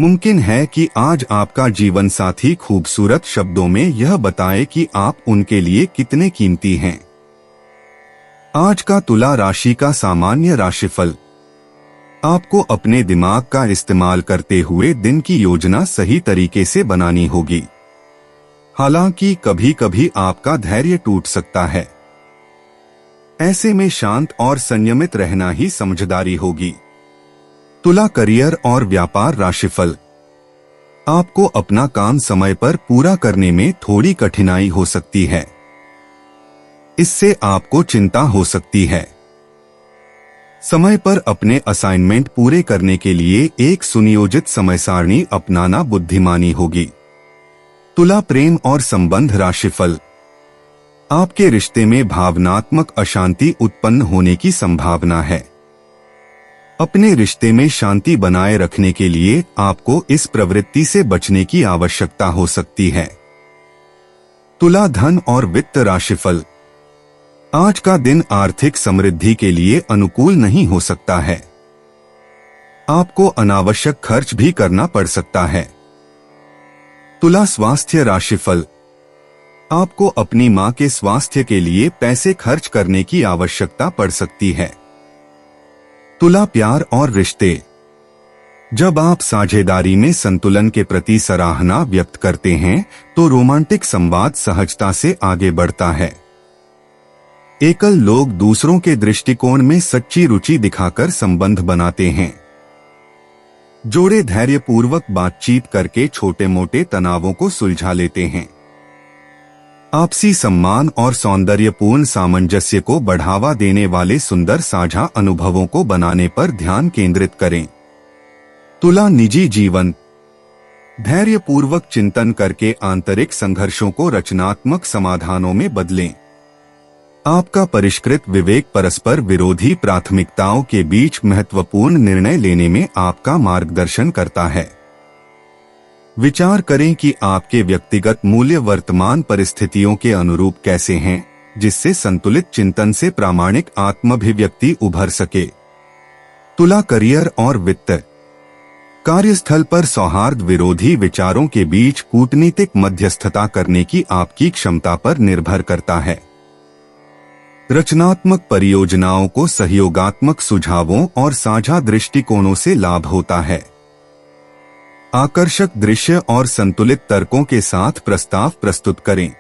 मुमकिन है कि आज आपका जीवन साथी खूबसूरत शब्दों में यह बताए कि आप उनके लिए कितने कीमती हैं। आज का तुला राशि का सामान्य राशिफल। आपको अपने दिमाग का इस्तेमाल करते हुए दिन की योजना सही तरीके से बनानी होगी। हालांकि कभी कभी आपका धैर्य टूट सकता है। ऐसे में शांत और संयमित रहना ही समझदारी होगी। तुला करियर और व्यापार राशिफल। आपको अपना काम समय पर पूरा करने में थोड़ी कठिनाई हो सकती है। इससे आपको चिंता हो सकती है। समय पर अपने असाइनमेंट पूरे करने के लिए एक सुनियोजित समय सारणी अपनाना बुद्धिमानी होगी। तुला प्रेम और संबंध राशिफल। आपके रिश्ते में भावनात्मक अशांति उत्पन्न होने की संभावना है। अपने रिश्ते में शांति बनाए रखने के लिए आपको इस प्रवृत्ति से बचने की आवश्यकता हो सकती है। तुला धन और वित्त राशिफल। आज का दिन आर्थिक समृद्धि के लिए अनुकूल नहीं हो सकता है। आपको अनावश्यक खर्च भी करना पड़ सकता है। तुला स्वास्थ्य राशिफल। आपको अपनी मां के स्वास्थ्य के लिए पैसे खर्च करने की आवश्यकता पड़ सकती है। तुला प्यार और रिश्ते। जब आप साझेदारी में संतुलन के प्रति सराहना व्यक्त करते हैं तो रोमांटिक संवाद सहजता से आगे बढ़ता है। एकल लोग दूसरों के दृष्टिकोण में सच्ची रुचि दिखाकर संबंध बनाते हैं। जोड़े धैर्यपूर्वक बातचीत करके छोटे मोटे तनावों को सुलझा लेते हैं। आपसी सम्मान और सौंदर्यपूर्ण सामंजस्य को बढ़ावा देने वाले सुंदर साझा अनुभवों को बनाने पर ध्यान केंद्रित करें। तुला निजी जीवन। धैर्यपूर्वक चिंतन करके आंतरिक संघर्षों को रचनात्मक समाधानों में बदलें। आपका परिष्कृत विवेक परस्पर विरोधी प्राथमिकताओं के बीच महत्वपूर्ण निर्णय लेने में आपका मार्गदर्शन करता है। विचार करें कि आपके व्यक्तिगत मूल्य वर्तमान परिस्थितियों के अनुरूप कैसे हैं, जिससे संतुलित चिंतन से प्रामाणिक आत्माभिव्यक्ति उभर सके। तुला करियर और वित्त। कार्यस्थल पर सौहार्द विरोधी विचारों के बीच कूटनीतिक मध्यस्थता करने की आपकी क्षमता पर निर्भर करता है। रचनात्मक परियोजनाओं को सहयोगात्मक सुझावों और साझा दृष्टिकोणों से लाभ होता है। आकर्षक दृश्य और संतुलित तर्कों के साथ प्रस्ताव प्रस्तुत करें।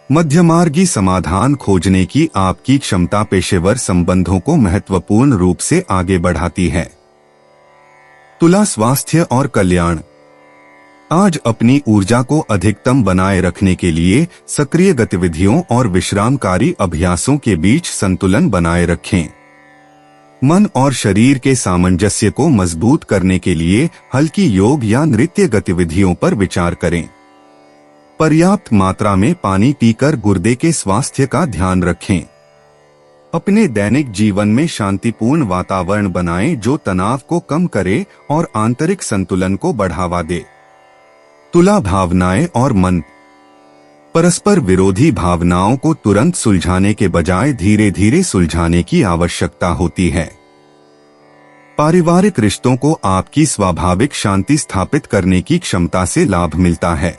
मध्यमार्गी समाधान खोजने की आपकी क्षमता पेशेवर संबंधों को महत्वपूर्ण रूप से आगे बढ़ाती है। तुला स्वास्थ्य और कल्याण। आज अपनी ऊर्जा को अधिकतम बनाए रखने के लिए सक्रिय गतिविधियों और विश्रामकारी अभ्यासों के बीच संतुलन बनाए रखें। मन और शरीर के सामंजस्य को मजबूत करने के लिए हल्की योग या नृत्य गतिविधियों पर विचार करें। पर्याप्त मात्रा में पानी पीकर गुर्दे के स्वास्थ्य का ध्यान रखें। अपने दैनिक जीवन में शांतिपूर्ण वातावरण बनाएं जो तनाव को कम करे और आंतरिक संतुलन को बढ़ावा दे। तुला भावनाएं और मन। परस्पर विरोधी भावनाओं को तुरंत सुलझाने के बजाय धीरे धीरे सुलझाने की आवश्यकता होती है। पारिवारिक रिश्तों को आपकी स्वाभाविक शांति स्थापित करने की क्षमता से लाभ मिलता है।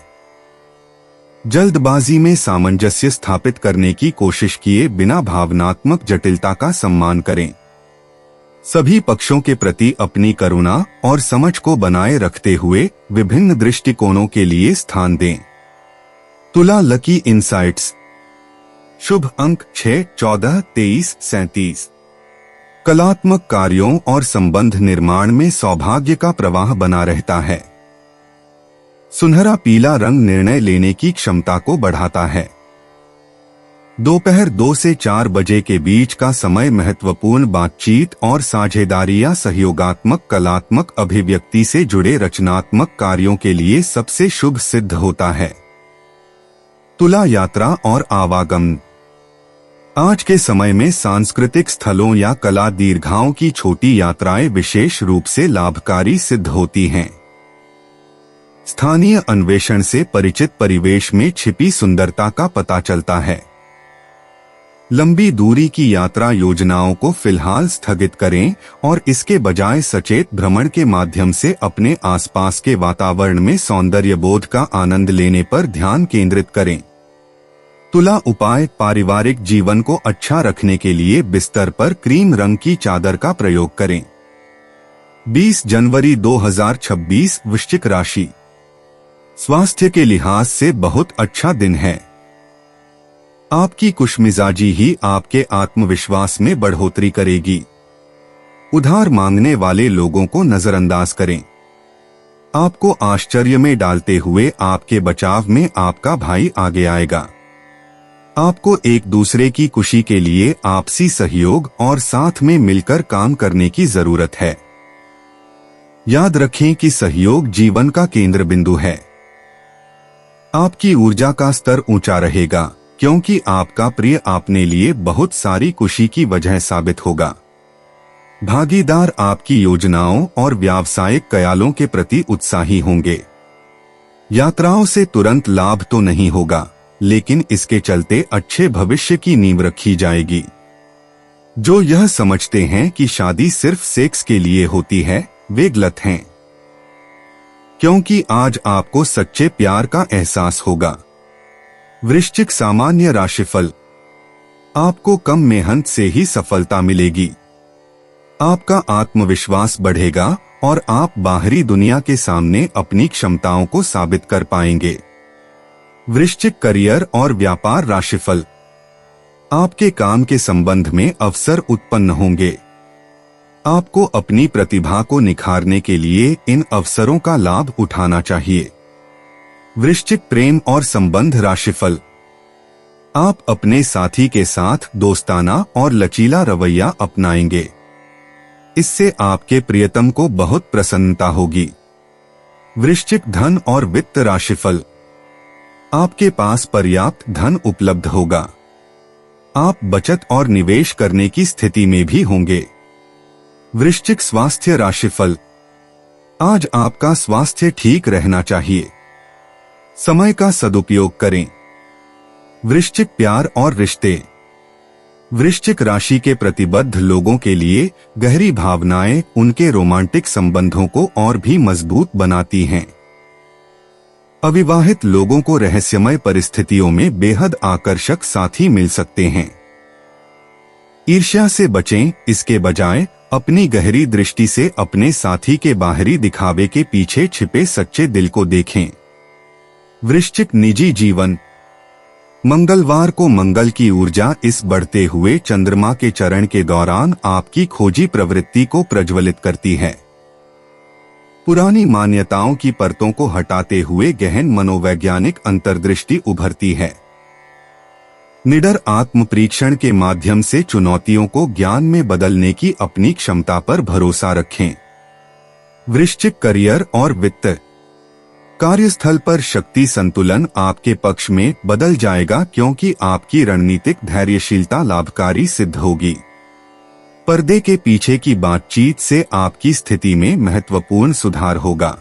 जल्दबाजी में सामंजस्य स्थापित करने की कोशिश किए बिना भावनात्मक जटिलता का सम्मान करें। सभी पक्षों के प्रति अपनी करुणा और समझ को बनाए रखते हुए विभिन्न दृष्टिकोणों के लिए स्थान दें। तुला लकी इंसाइट्स। शुभ अंक 6, 14, 23, 37। कलात्मक कार्यों और संबंध निर्माण में सौभाग्य का प्रवाह बना रहता है। सुनहरा पीला रंग निर्णय लेने की क्षमता को बढ़ाता है। दोपहर 2 से 4 बजे के बीच का समय महत्वपूर्ण बातचीत और साझेदारी या सहयोगात्मक कलात्मक अभिव्यक्ति से जुड़े रचनात्मक कार्यों के लिए सबसे शुभ सिद्ध होता है। तुला यात्रा और आवागमन। आज के समय में सांस्कृतिक स्थलों या कला दीर्घाओं की छोटी यात्राएं विशेष रूप से लाभकारी सिद्ध होती हैं। स्थानीय अन्वेषण से परिचित परिवेश में छिपी सुंदरता का पता चलता है। लंबी दूरी की यात्रा योजनाओं को फिलहाल स्थगित करें और इसके बजाय सचेत भ्रमण के माध्यम से अपने आसपास के वातावरण में सौंदर्य बोध का आनंद लेने पर ध्यान केंद्रित करें। तुला उपाय। पारिवारिक जीवन को अच्छा रखने के लिए बिस्तर पर क्रीम रंग की चादर का प्रयोग करें। 20 जनवरी 2026 वृश्चिक राशि। स्वास्थ्य के लिहाज से बहुत अच्छा दिन है। आपकी खुशमिजाजी ही आपके आत्मविश्वास में बढ़ोतरी करेगी। उधार मांगने वाले लोगों को नजरअंदाज करें। आपको आश्चर्य में डालते हुए आपके बचाव में आपका भाई आगे आएगा। आपको एक दूसरे की खुशी के लिए आपसी सहयोग और साथ में मिलकर काम करने की जरूरत है। याद रखें कि सहयोग जीवन का केंद्र बिंदु है। आपकी ऊर्जा का स्तर ऊंचा रहेगा क्योंकि आपका प्रिय आपने लिए बहुत सारी खुशी की वजह साबित होगा। भागीदार आपकी योजनाओं और व्यावसायिक कयालों के प्रति उत्साही होंगे। यात्राओं से तुरंत लाभ तो नहीं होगा, लेकिन इसके चलते अच्छे भविष्य की नींव रखी जाएगी। जो यह समझते हैं कि शादी सिर्फ सेक्स के लिए होती है, वे गलत हैं, क्योंकि आज आपको सच्चे प्यार का एहसास होगा। वृश्चिक सामान्य राशिफल। आपको कम मेहनत से ही सफलता मिलेगी। आपका आत्मविश्वास बढ़ेगा और आप बाहरी दुनिया के सामने अपनी क्षमताओं को साबित कर पाएंगे। वृश्चिक करियर और व्यापार राशिफल। आपके काम के संबंध में अवसर उत्पन्न होंगे। आपको अपनी प्रतिभा को निखारने के लिए इन अवसरों का लाभ उठाना चाहिए। वृश्चिक प्रेम और संबंध राशिफल। आप अपने साथी के साथ दोस्ताना और लचीला रवैया अपनाएंगे। इससे आपके प्रियतम को बहुत प्रसन्नता होगी। वृश्चिक धन और वित्त राशिफल। आपके पास पर्याप्त धन उपलब्ध होगा। आप बचत और निवेश करने की स्थिति में भी होंगे। वृश्चिक स्वास्थ्य राशिफल। आज आपका स्वास्थ्य ठीक रहना चाहिए। समय का सदुपयोग करें। वृश्चिक प्यार और रिश्ते। वृश्चिक राशि के प्रतिबद्ध लोगों के लिए गहरी भावनाएं उनके रोमांटिक संबंधों को और भी मजबूत बनाती हैं। अविवाहित लोगों को रहस्यमय परिस्थितियों में बेहद आकर्षक साथी मिल सकते हैं। ईर्ष्या से बचें, इसके बजाय अपनी गहरी दृष्टि से अपने साथी के बाहरी दिखावे के पीछे छिपे सच्चे दिल को देखें। वृश्चिक निजी जीवन। मंगलवार को मंगल की ऊर्जा इस बढ़ते हुए चंद्रमा के चरण के दौरान आपकी खोजी प्रवृत्ति को प्रज्वलित करती है। पुरानी मान्यताओं की परतों को हटाते हुए गहन मनोवैज्ञानिक अंतर्दृष्टि उभरती है। निडर आत्म परीक्षण के माध्यम से चुनौतियों को ज्ञान में बदलने की अपनी क्षमता पर भरोसा रखें। वृश्चिक करियर और वित्त। कार्यस्थल पर शक्ति संतुलन आपके पक्ष में बदल जाएगा क्योंकि आपकी रणनीतिक धैर्यशीलता लाभकारी सिद्ध होगी। पर्दे के पीछे की बातचीत से आपकी स्थिति में महत्वपूर्ण सुधार होगा।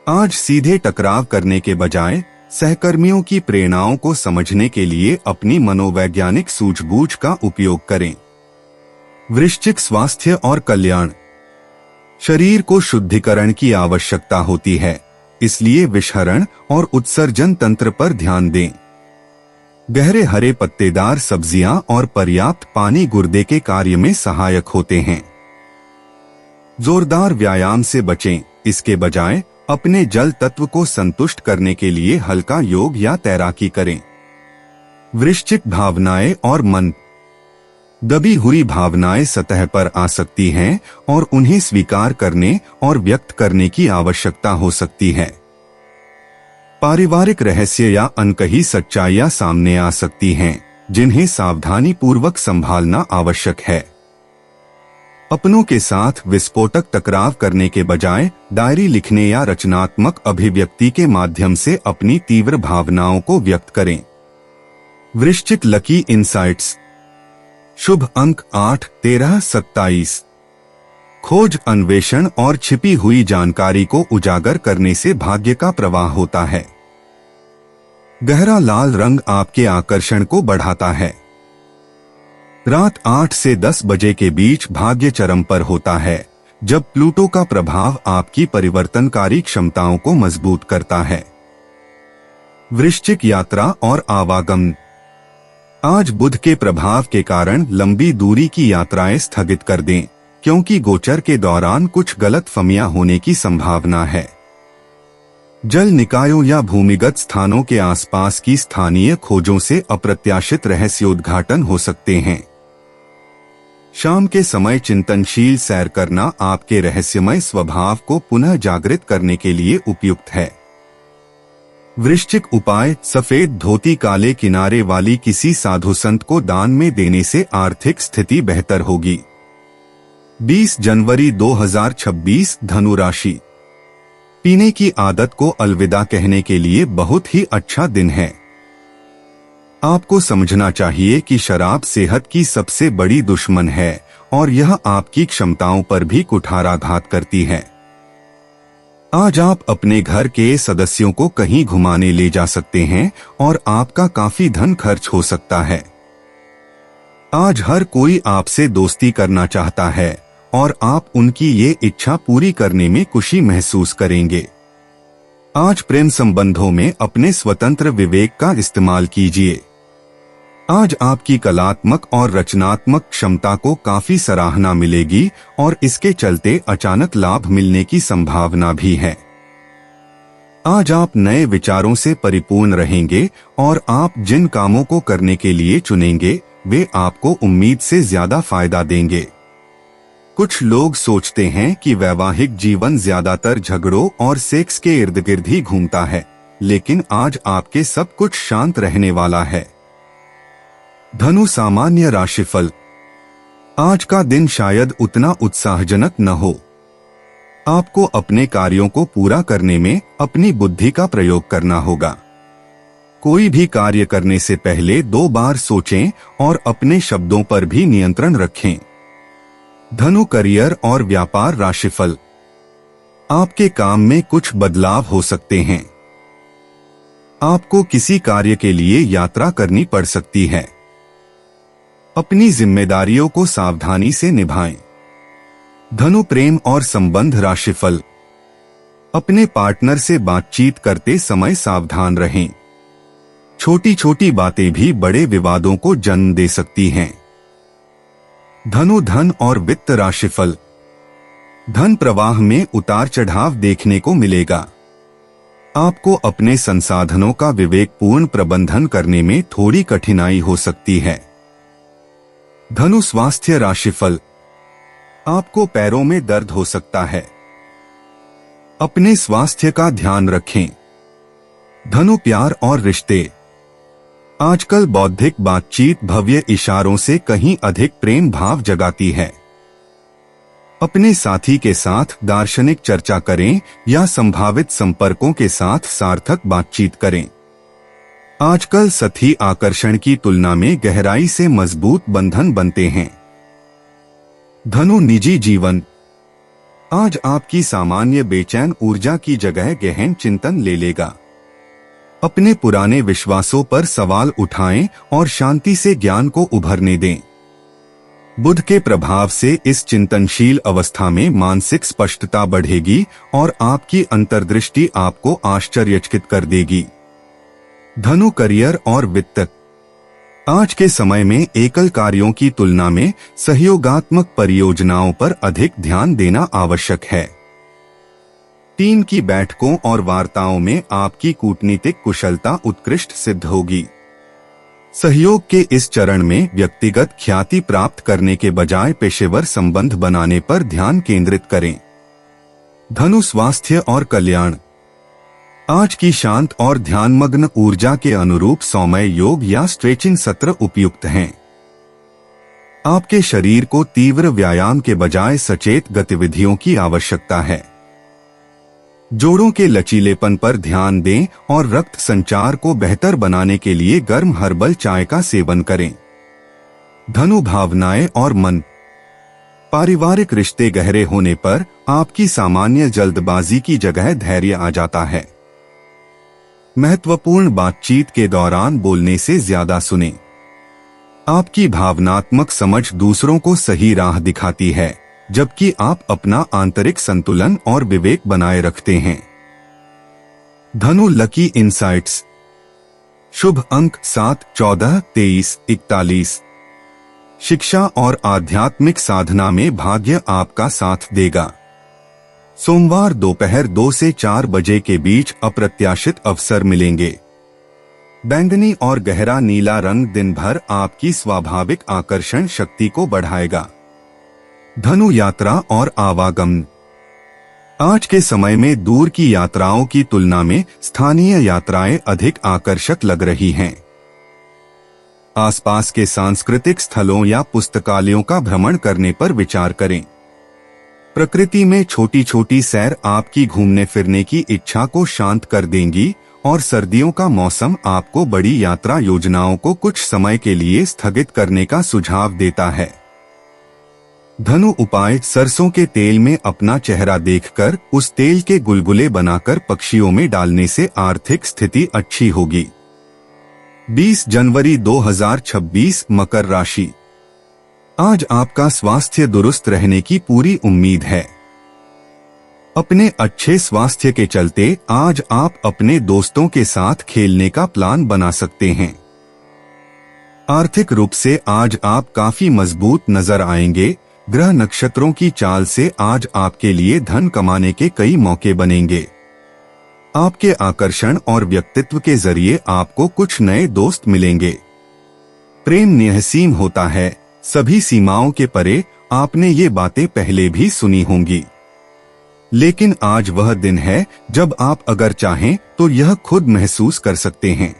आज सीधे टकराव करने के बजाय सहकर्मियों की प्रेरणाओं को समझने के लिए अपनी मनोवैज्ञानिक सूझबूझ का उपयोग करें। वृश्चिक स्वास्थ्य और कल्याण। शरीर को शुद्धिकरण की आवश्यकता होती है, इसलिए विषहरण और उत्सर्जन तंत्र पर ध्यान दें। गहरे हरे पत्तेदार सब्जियां और पर्याप्त पानी गुर्दे के कार्य में सहायक होते हैं। जोरदार व्यायाम से बचें, इसके बजाय अपने जल तत्व को संतुष्ट करने के लिए हल्का योग या तैराकी करें। वृश्चिक भावनाएं और मन। दबी हुई भावनाएं सतह पर आ सकती हैं और उन्हें स्वीकार करने और व्यक्त करने की आवश्यकता हो सकती है। पारिवारिक रहस्य या अनकही सच्चाइयां सामने आ सकती हैं, जिन्हें सावधानी पूर्वक संभालना आवश्यक है। अपनों के साथ विस्फोटक टकराव करने के बजाय डायरी लिखने या रचनात्मक अभिव्यक्ति के माध्यम से अपनी तीव्र भावनाओं को व्यक्त करें। वृश्चिक लकी इनसाइट्स। शुभ अंक 8, 13, 27। खोज, अन्वेषण और छिपी हुई जानकारी को उजागर करने से भाग्य का प्रवाह होता है। गहरा लाल रंग आपके आकर्षण को बढ़ाता है। रात 8 से 10 बजे के बीच भाग्य चरम पर होता है, जब प्लूटो का प्रभाव आपकी परिवर्तनकारी क्षमताओं को मजबूत करता है। वृश्चिक यात्रा और आवागमन। आज बुध के प्रभाव के कारण लंबी दूरी की यात्राएं स्थगित कर दें, क्योंकि गोचर के दौरान कुछ गलतफहमियां होने की संभावना है। जल निकायों या भूमिगत स्थानों के आसपास की स्थानीय खोजों से अप्रत्याशित रहस्योद्घाटन हो सकते हैं। शाम के समय चिंतनशील सैर करना आपके रहस्यमय स्वभाव को पुनः जागृत करने के लिए उपयुक्त है। वृश्चिक उपाय: सफेद धोती काले किनारे वाली किसी साधु संत को दान में देने से आर्थिक स्थिति बेहतर होगी। 20 जनवरी 2026 धनु राशि। पीने की आदत को अलविदा कहने के लिए बहुत ही अच्छा दिन है। आपको समझना चाहिए कि शराब सेहत की सबसे बड़ी दुश्मन है और यह आपकी क्षमताओं पर भी कुठाराघात करती है। आज आप अपने घर के सदस्यों को कहीं घुमाने ले जा सकते हैं और आपका काफी धन खर्च हो सकता है। आज हर कोई आपसे दोस्ती करना चाहता है और आप उनकी ये इच्छा पूरी करने में खुशी महसूस करेंगे। आज प्रेम संबंधों में अपने स्वतंत्र विवेक का इस्तेमाल कीजिए। आज आपकी कलात्मक और रचनात्मक क्षमता को काफी सराहना मिलेगी और इसके चलते अचानक लाभ मिलने की संभावना भी है। आज आप नए विचारों से परिपूर्ण रहेंगे और आप जिन कामों को करने के लिए चुनेंगे वे आपको उम्मीद से ज्यादा फायदा देंगे। कुछ लोग सोचते हैं कि वैवाहिक जीवन ज्यादातर झगड़ों और सेक्स के इर्द गिर्द ही घूमता है, लेकिन आज आपके सब कुछ शांत रहने वाला है। धनु सामान्य राशिफल। आज का दिन शायद उतना उत्साहजनक न हो। आपको अपने कार्यों को पूरा करने में अपनी बुद्धि का प्रयोग करना होगा। कोई भी कार्य करने से पहले 2 बार सोचें और अपने शब्दों पर भी नियंत्रण रखें। धनु करियर और व्यापार राशिफल। आपके काम में कुछ बदलाव हो सकते हैं। आपको किसी कार्य के लिए यात्रा करनी पड़ सकती है। अपनी जिम्मेदारियों को सावधानी से निभाएं। धनु प्रेम और संबंध राशिफल। अपने पार्टनर से बातचीत करते समय सावधान रहें। छोटी छोटी बातें भी बड़े विवादों को जन्म दे सकती हैं। धनु धन और वित्त राशिफल। धन प्रवाह में उतार चढ़ाव देखने को मिलेगा। आपको अपने संसाधनों का विवेकपूर्ण प्रबंधन करने में थोड़ी कठिनाई हो सकती है। धनु स्वास्थ्य राशिफल। आपको पैरों में दर्द हो सकता है। अपने स्वास्थ्य का ध्यान रखें। धनु प्यार और रिश्ते। आजकल बौद्धिक बातचीत भव्य इशारों से कहीं अधिक प्रेम भाव जगाती है। अपने साथी के साथ दार्शनिक चर्चा करें या संभावित संपर्कों के साथ सार्थक बातचीत करें। आजकल सतही आकर्षण की तुलना में गहराई से मजबूत बंधन बनते हैं। धनु निजी जीवन। आज आपकी सामान्य बेचैन ऊर्जा की जगह गहन चिंतन ले लेगा। अपने पुराने विश्वासों पर सवाल उठाएं और शांति से ज्ञान को उभरने दें। बुध के प्रभाव से इस चिंतनशील अवस्था में मानसिक स्पष्टता बढ़ेगी और आपकी अंतर्दृष्टि आपको आश्चर्यचकित कर देगी। धनु करियर और वित्त। आज के समय में एकल कार्यों की तुलना में सहयोगात्मक परियोजनाओं पर अधिक ध्यान देना आवश्यक है। टीम की बैठकों और वार्ताओं में आपकी कूटनीतिक कुशलता उत्कृष्ट सिद्ध होगी। सहयोग के इस चरण में व्यक्तिगत ख्याति प्राप्त करने के बजाय पेशेवर संबंध बनाने पर ध्यान केंद्रित करें। धनु स्वास्थ्य और कल्याण। आज की शांत और ध्यानमग्न ऊर्जा के अनुरूप सौम्य योग या स्ट्रेचिंग सत्र उपयुक्त हैं। आपके शरीर को तीव्र व्यायाम के बजाय सचेत गतिविधियों की आवश्यकता है। जोड़ों के लचीलेपन पर ध्यान दें और रक्त संचार को बेहतर बनाने के लिए गर्म हर्बल चाय का सेवन करें। धनु भावनाएं और मन। पारिवारिक रिश्ते गहरे होने पर आपकी सामान्य जल्दबाजी की जगह धैर्य आ जाता है। महत्वपूर्ण बातचीत के दौरान बोलने से ज्यादा सुनें। आपकी भावनात्मक समझ दूसरों को सही राह दिखाती है, जबकि आप अपना आंतरिक संतुलन और विवेक बनाए रखते हैं। धनु लकी इंसाइट्स। शुभ अंक 7, 14, 23, 41। शिक्षा और आध्यात्मिक साधना में भाग्य आपका साथ देगा। सोमवार दोपहर 2 से 4 बजे के बीच अप्रत्याशित अवसर मिलेंगे। बैंगनी और गहरा नीला रंग दिन भर आपकी स्वाभाविक आकर्षण शक्ति को बढ़ाएगा। धनु यात्रा और आवागमन। आज के समय में दूर की यात्राओं की तुलना में स्थानीय यात्राएं अधिक आकर्षक लग रही हैं। आसपास के सांस्कृतिक स्थलों या पुस्तकालयों का भ्रमण करने पर विचार करें। प्रकृति में छोटी छोटी सैर आपकी घूमने फिरने की इच्छा को शांत कर देंगी और सर्दियों का मौसम आपको बड़ी यात्रा योजनाओं को कुछ समय के लिए स्थगित करने का सुझाव देता है। धनु उपाय। सरसों के तेल में अपना चेहरा देखकर उस तेल के गुलगुले बनाकर पक्षियों में डालने से आर्थिक स्थिति अच्छी होगी। 20 जनवरी 2026 मकर राशि। आज आपका स्वास्थ्य दुरुस्त रहने की पूरी उम्मीद है। अपने अच्छे स्वास्थ्य के चलते आज आप अपने दोस्तों के साथ खेलने का प्लान बना सकते हैं। आर्थिक रूप से आज आप काफी मजबूत नजर आएंगे। ग्रह नक्षत्रों की चाल से आज आपके लिए धन कमाने के कई मौके बनेंगे। आपके आकर्षण और व्यक्तित्व के जरिए आपको कुछ नए दोस्त मिलेंगे। प्रेम निहसीम होता है, सभी सीमाओं के परे। आपने ये बातें पहले भी सुनी होंगी, लेकिन आज वह दिन है जब आप अगर चाहें तो यह खुद महसूस कर सकते हैं।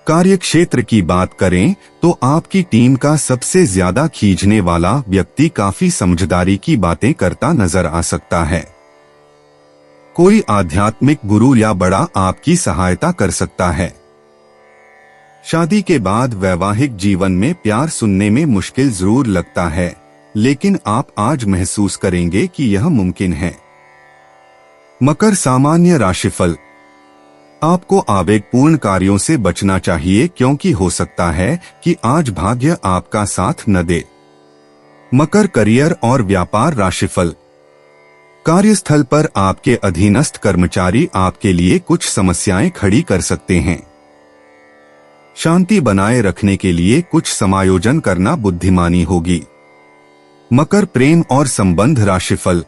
कार्यक्षेत्र की बात करें तो आपकी टीम का सबसे ज्यादा खींचने वाला व्यक्ति काफी समझदारी की बातें करता नजर आ सकता है। कोई आध्यात्मिक गुरु या बड़ा आपकी सहायता कर सकता है। शादी के बाद वैवाहिक जीवन में प्यार सुनने में मुश्किल जरूर लगता है, लेकिन आप आज महसूस करेंगे कि यह मुमकिन है। मकर सामान्य राशिफल। आपको आवेगपूर्ण कार्यों से बचना चाहिए क्योंकि हो सकता है कि आज भाग्य आपका साथ न दे। मकर करियर और व्यापार राशिफल। कार्यस्थल पर आपके अधीनस्थ कर्मचारी आपके लिए कुछ समस्याएं खड़ी कर सकते हैं। शांति बनाए रखने के लिए कुछ समायोजन करना बुद्धिमानी होगी। मकर प्रेम और संबंध राशिफल।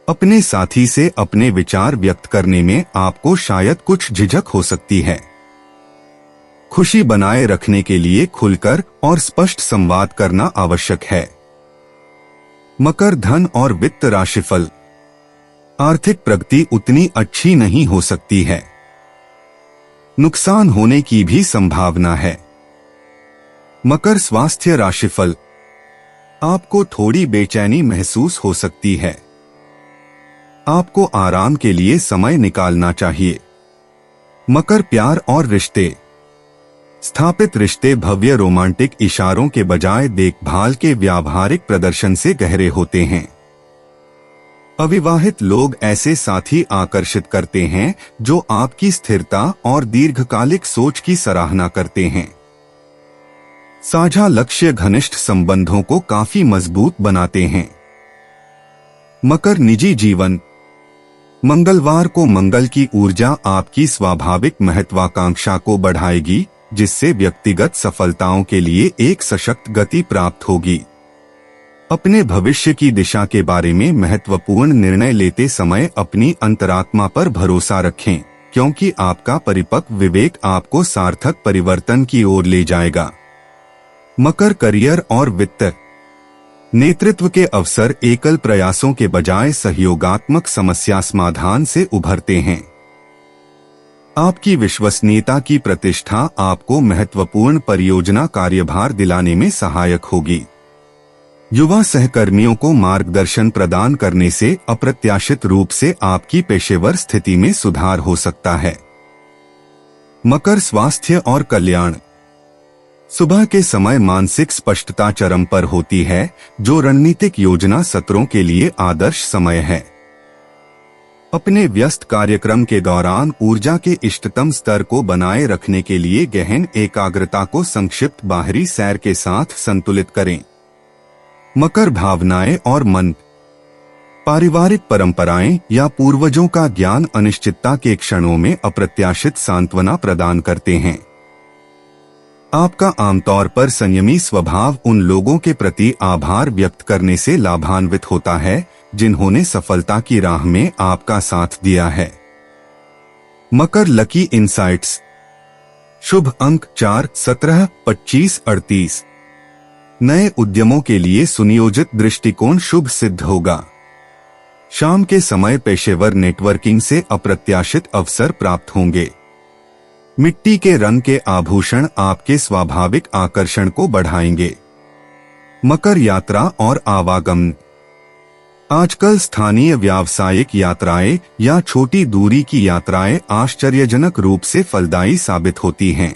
अपने साथी से अपने विचार व्यक्त करने में आपको शायद कुछ झिझक हो सकती है। खुशी बनाए रखने के लिए खुलकर और स्पष्ट संवाद करना आवश्यक है। मकर धन और वित्त राशिफल। आर्थिक प्रगति उतनी अच्छी नहीं हो सकती है। नुकसान होने की भी संभावना है। मकर स्वास्थ्य राशिफल। आपको थोड़ी बेचैनी महसूस हो सकती है। आपको आराम के लिए समय निकालना चाहिए। मकर प्यार और रिश्ते। स्थापित रिश्ते भव्य रोमांटिक इशारों के बजाय देखभाल के व्यावहारिक प्रदर्शन से गहरे होते हैं। अविवाहित लोग ऐसे साथी आकर्षित करते हैं जो आपकी स्थिरता और दीर्घकालिक सोच की सराहना करते हैं। साझा लक्ष्य घनिष्ठ संबंधों को काफी मजबूत बनाते हैं। मकर निजी जीवन। मंगलवार को मंगल की ऊर्जा आपकी स्वाभाविक महत्वाकांक्षा को बढ़ाएगी, जिससे व्यक्तिगत सफलताओं के लिए एक सशक्त गति प्राप्त होगी। अपने भविष्य की दिशा के बारे में महत्वपूर्ण निर्णय लेते समय अपनी अंतरात्मा पर भरोसा रखें, क्योंकि आपका परिपक्व विवेक आपको सार्थक परिवर्तन की ओर ले जाएगा। मकर करियर और वित्त। नेतृत्व के अवसर एकल प्रयासों के बजाय सहयोगात्मक समस्या समाधान से उभरते हैं। आपकी विश्वसनीयता की प्रतिष्ठा आपको महत्वपूर्ण परियोजना कार्यभार दिलाने में सहायक होगी। युवा सहकर्मियों को मार्गदर्शन प्रदान करने से अप्रत्याशित रूप से आपकी पेशेवर स्थिति में सुधार हो सकता है। मकर स्वास्थ्य और कल्याण। सुबह के समय मानसिक स्पष्टता चरम पर होती है, जो रणनीतिक योजना सत्रों के लिए आदर्श समय है। अपने व्यस्त कार्यक्रम के दौरान ऊर्जा के इष्टतम स्तर को बनाए रखने के लिए गहन एकाग्रता को संक्षिप्त बाहरी सैर के साथ संतुलित करें। मकर भावनाएं और मन। पारिवारिक परंपराएं या पूर्वजों का ज्ञान अनिश्चितता के क्षणों में अप्रत्याशित सांत्वना प्रदान करते हैं। आपका आमतौर पर संयमी स्वभाव उन लोगों के प्रति आभार व्यक्त करने से लाभान्वित होता है जिन्होंने सफलता की राह में आपका साथ दिया है। मकर लकी इनसाइट्स। शुभ अंक 4, 17, 25, 38। नए उद्यमों के लिए सुनियोजित दृष्टिकोण शुभ सिद्ध होगा। शाम के समय पेशेवर नेटवर्किंग से अप्रत्याशित अवसर प्राप्त होंगे। मिट्टी के रंग के आभूषण आपके स्वाभाविक आकर्षण को बढ़ाएंगे। मकर यात्रा और आवागमन। आजकल स्थानीय व्यावसायिक यात्राएं या छोटी दूरी की यात्राएं आश्चर्यजनक रूप से फलदायी साबित होती हैं।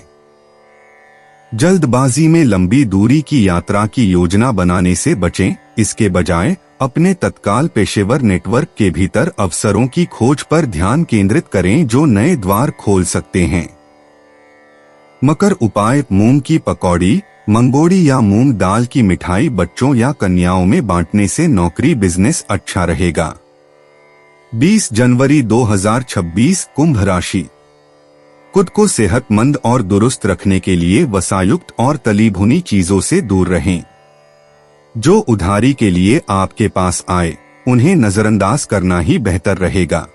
जल्दबाजी में लंबी दूरी की यात्रा की योजना बनाने से बचें, इसके बजाय अपने तत्काल पेशेवर नेटवर्क के भीतर अवसरों की खोज पर ध्यान केंद्रित करें जो नए द्वार खोल सकते हैं। मकर उपाय। मूंग की पकौड़ी, मंगोड़ी या मूंग दाल की मिठाई बच्चों या कन्याओं में बांटने से नौकरी बिजनेस अच्छा रहेगा। 20 जनवरी 2026। कुंभ राशि। खुद को सेहतमंद और दुरुस्त रखने के लिए वसायुक्त और तली भुनी चीजों से दूर रहें। जो उधारी के लिए आपके पास आए, उन्हें नजरअंदाज करना ही बेहतर रहेगा।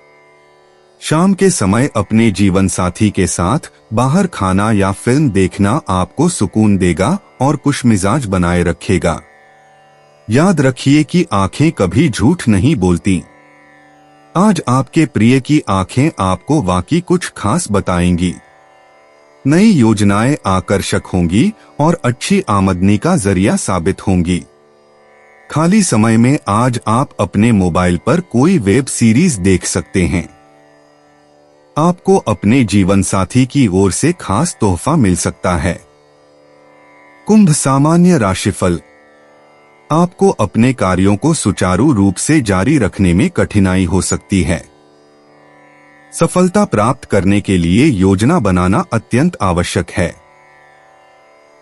शाम के समय अपने जीवन साथी के साथ बाहर खाना या फिल्म देखना आपको सुकून देगा और खुशमिजाज बनाए रखेगा। याद रखिए कि आंखें कभी झूठ नहीं बोलती। आज आपके प्रिय की आंखें आपको वाकई कुछ खास बताएंगी। नई योजनाएं आकर्षक होंगी और अच्छी आमदनी का जरिया साबित होंगी। खाली समय में आज आप अपने मोबाइल पर कोई वेब सीरीज देख सकते हैं। आपको अपने जीवन साथी की ओर से खास तोहफा मिल सकता है। कुंभ सामान्य राशिफल। आपको अपने कार्यों को सुचारू रूप से जारी रखने में कठिनाई हो सकती है। सफलता प्राप्त करने के लिए योजना बनाना अत्यंत आवश्यक है।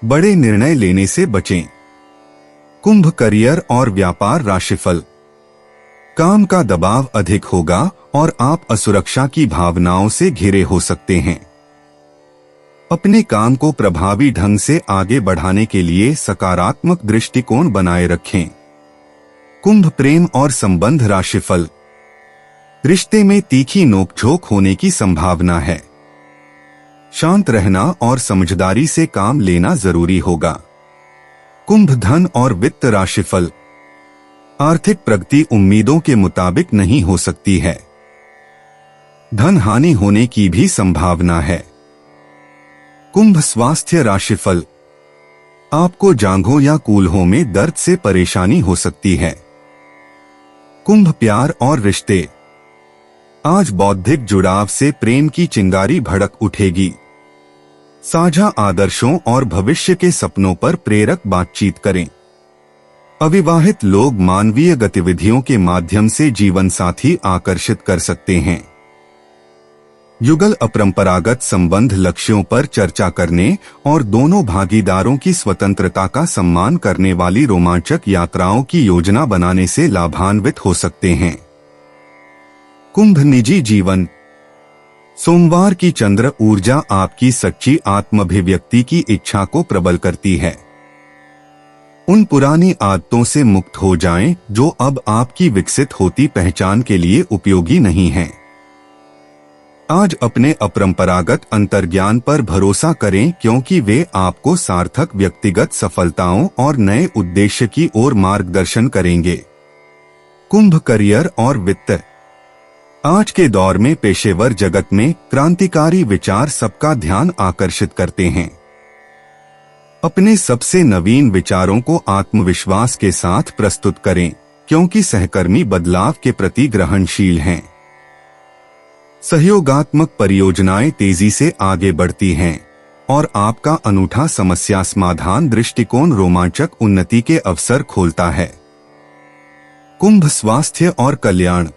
बड़े निर्णय लेने से बचें। कुंभ करियर और व्यापार राशिफल। काम का दबाव अधिक होगा और आप असुरक्षा की भावनाओं से घिरे हो सकते हैं। अपने काम को प्रभावी ढंग से आगे बढ़ाने के लिए सकारात्मक दृष्टिकोण बनाए रखें। कुंभ प्रेम और संबंध राशिफल। रिश्ते में तीखी नोकझोंक होने की संभावना है। शांत रहना और समझदारी से काम लेना जरूरी होगा। कुंभ धन और वित्त राशिफल। आर्थिक प्रगति उम्मीदों के मुताबिक नहीं हो सकती है। धन हानि होने की भी संभावना है। कुंभ स्वास्थ्य राशिफल। आपको जांघों या कूल्हों में दर्द से परेशानी हो सकती है। कुंभ प्यार और रिश्ते। आज बौद्धिक जुड़ाव से प्रेम की चिंगारी भड़क उठेगी। साझा आदर्शों और भविष्य के सपनों पर प्रेरक बातचीत करें। अविवाहित लोग मानवीय गतिविधियों के माध्यम से जीवन साथी आकर्षित कर सकते हैं। युगल अपरंपरागत संबंध लक्ष्यों पर चर्चा करने और दोनों भागीदारों की स्वतंत्रता का सम्मान करने वाली रोमांचक यात्राओं की योजना बनाने से लाभान्वित हो सकते हैं। कुंभ निजी जीवन। सोमवार की चंद्र ऊर्जा आपकी सच्ची आत्माभिव्यक्ति की इच्छा को प्रबल करती है। उन पुरानी आदतों से मुक्त हो जाएं जो अब आपकी विकसित होती पहचान के लिए उपयोगी नहीं हैं। आज अपने अपरंपरागत अंतर्ज्ञान पर भरोसा करें क्योंकि वे आपको सार्थक व्यक्तिगत सफलताओं और नए उद्देश्य की ओर मार्गदर्शन करेंगे। कुंभ करियर और वित्त। आज के दौर में पेशेवर जगत में क्रांतिकारी विचार सबका ध्यान आकर्षित करते हैं। अपने सबसे नवीन विचारों को आत्मविश्वास के साथ प्रस्तुत करें क्योंकि सहकर्मी बदलाव के प्रति ग्रहणशील हैं। सहयोगात्मक परियोजनाएं तेजी से आगे बढ़ती हैं और आपका अनूठा समस्या समाधान दृष्टिकोण रोमांचक उन्नति के अवसर खोलता है। कुंभ स्वास्थ्य और कल्याण।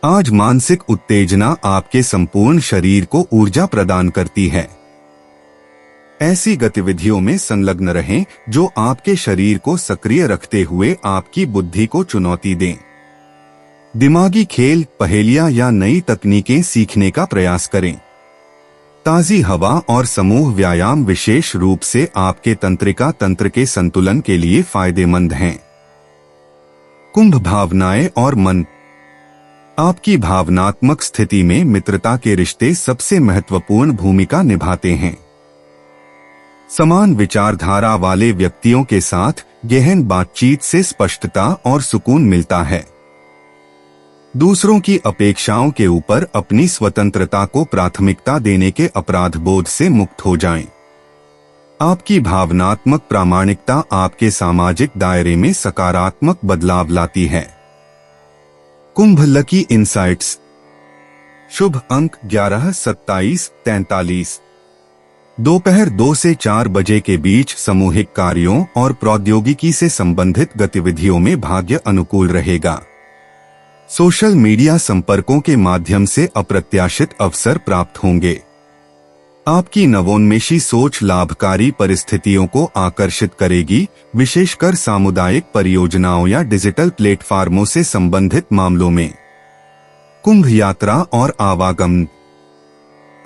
आज मानसिक उत्तेजना आपके संपूर्ण शरीर को ऊर्जा प्रदान करती है। ऐसी गतिविधियों में संलग्न रहें जो आपके शरीर को सक्रिय रखते हुए आपकी बुद्धि को चुनौती दें। दिमागी खेल, पहेलियां या नई तकनीकें सीखने का प्रयास करें। ताजी हवा और समूह व्यायाम विशेष रूप से आपके तंत्रिका तंत्र के संतुलन के लिए फायदेमंद हैं। कुंभ भावनाएं और मन। आपकी भावनात्मक स्थिति में मित्रता के रिश्ते सबसे महत्वपूर्ण भूमिका निभाते हैं। समान विचारधारा वाले व्यक्तियों के साथ गहन बातचीत से स्पष्टता और सुकून मिलता है। दूसरों की अपेक्षाओं के ऊपर अपनी स्वतंत्रता को प्राथमिकता देने के अपराध बोध से मुक्त हो जाएं। आपकी भावनात्मक प्रामाणिकता आपके सामाजिक दायरे में सकारात्मक बदलाव लाती है। कुंभ लकी इंसाइट्स। शुभ अंक 11, 27, 43। दोपहर 2 से 4 बजे के बीच सामूहिक कार्यों और प्रौद्योगिकी से संबंधित गतिविधियों में भाग्य अनुकूल रहेगा। सोशल मीडिया संपर्कों के माध्यम से अप्रत्याशित अवसर प्राप्त होंगे। आपकी नवोन्मेषी सोच लाभकारी परिस्थितियों को आकर्षित करेगी, विशेषकर सामुदायिक परियोजनाओं या डिजिटल प्लेटफार्मों से संबंधित मामलों में। कुंभ यात्रा और आवागमन।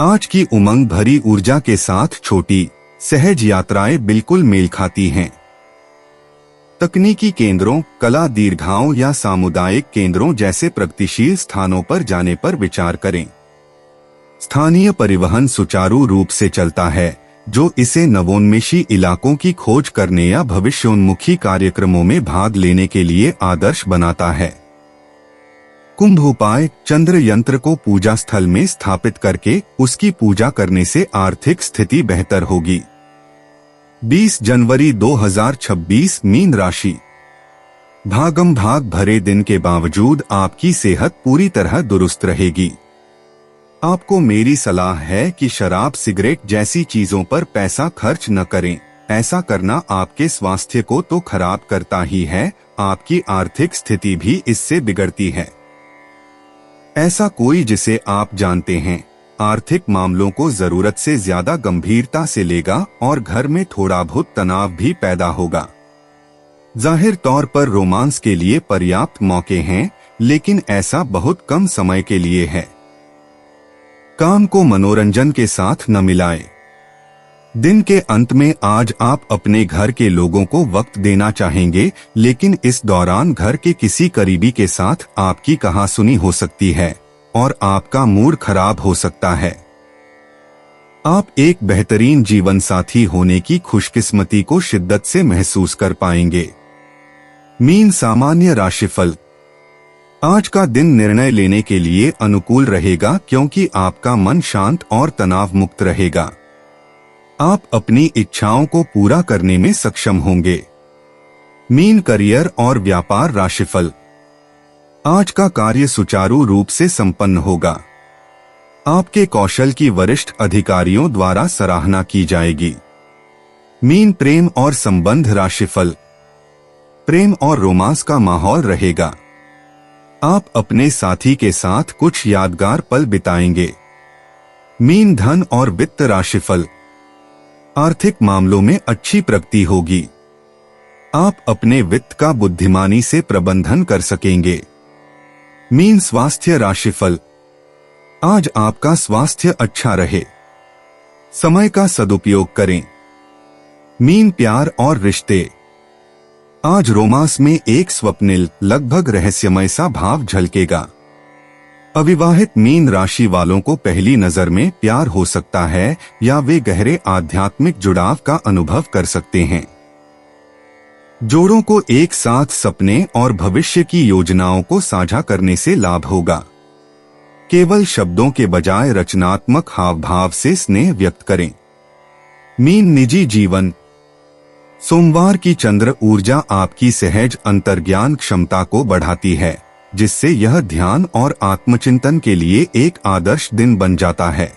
आज की उमंग भरी ऊर्जा के साथ छोटी सहज यात्राएं बिल्कुल मेल खाती हैं। तकनीकी केंद्रों, कला दीर्घाओं या सामुदायिक केंद्रों जैसे प्रगतिशील स्थानों पर जाने पर विचार करें। स्थानीय परिवहन सुचारू रूप से चलता है, जो इसे नवोन्मेषी इलाकों की खोज करने या भविष्योन्मुखी कार्यक्रमों में भाग लेने के लिए आदर्श बनाता है। कुंभ उपाय। चंद्र यंत्र को पूजा स्थल में स्थापित करके उसकी पूजा करने से आर्थिक स्थिति बेहतर होगी। 20 जनवरी 2026 मीन राशि। भागम भाग भरे दिन के बावजूद आपकी सेहत पूरी तरह दुरुस्त रहेगी। आपको मेरी सलाह है कि शराब, सिगरेट जैसी चीजों पर पैसा खर्च न करें। ऐसा करना आपके स्वास्थ्य को तो खराब करता ही है, आपकी आर्थिक स्थिति भी इससे बिगड़ती है। ऐसा कोई जिसे आप जानते हैं आर्थिक मामलों को जरूरत से ज्यादा गंभीरता से लेगा और घर में थोड़ा बहुत तनाव भी पैदा होगा। जाहिर तौर पर रोमांस के लिए पर्याप्त मौके हैं, लेकिन ऐसा बहुत कम समय के लिए है। काम को मनोरंजन के साथ न मिलाएं। दिन के अंत में आज आप अपने घर के लोगों को वक्त देना चाहेंगे, लेकिन इस दौरान घर के किसी करीबी के साथ आपकी कहासुनी हो सकती है और आपका मूड खराब हो सकता है। आप एक बेहतरीन जीवन साथी होने की खुशकिस्मती को शिद्दत से महसूस कर पाएंगे। मीन सामान्य राशिफल। आज का दिन निर्णय लेने के लिए अनुकूल रहेगा, क्योंकि आपका मन शांत और तनाव मुक्त रहेगा। आप अपनी इच्छाओं को पूरा करने में सक्षम होंगे। मीन करियर और व्यापार राशिफल। आज का कार्य सुचारू रूप से संपन्न होगा। आपके कौशल की वरिष्ठ अधिकारियों द्वारा सराहना की जाएगी। मीन प्रेम और संबंध राशिफल। प्रेम और रोमांस का माहौल रहेगा। आप अपने साथी के साथ कुछ यादगार पल बिताएंगे। मीन धन और वित्त राशिफल। आर्थिक मामलों में अच्छी प्रगति होगी। आप अपने वित्त का बुद्धिमानी से प्रबंधन कर सकेंगे। मीन स्वास्थ्य राशिफल। आज आपका स्वास्थ्य अच्छा रहे। समय का सदुपयोग करें। मीन प्यार और रिश्ते। आज रोमांस में एक स्वप्निल, लगभग रहस्यमय सा भाव झलकेगा। अविवाहित मीन राशि वालों को पहली नजर में प्यार हो सकता है या वे गहरे आध्यात्मिक जुड़ाव का अनुभव कर सकते हैं। जोड़ों को एक साथ सपने और भविष्य की योजनाओं को साझा करने से लाभ होगा। केवल शब्दों के बजाय रचनात्मक हाव भाव से स्नेह व्यक्त करें। मीन निजी जीवन। सोमवार की चंद्र ऊर्जा आपकी सहज अंतर्ज्ञान क्षमता को बढ़ाती है, जिससे यह ध्यान और आत्मचिंतन के लिए एक आदर्श दिन बन जाता है।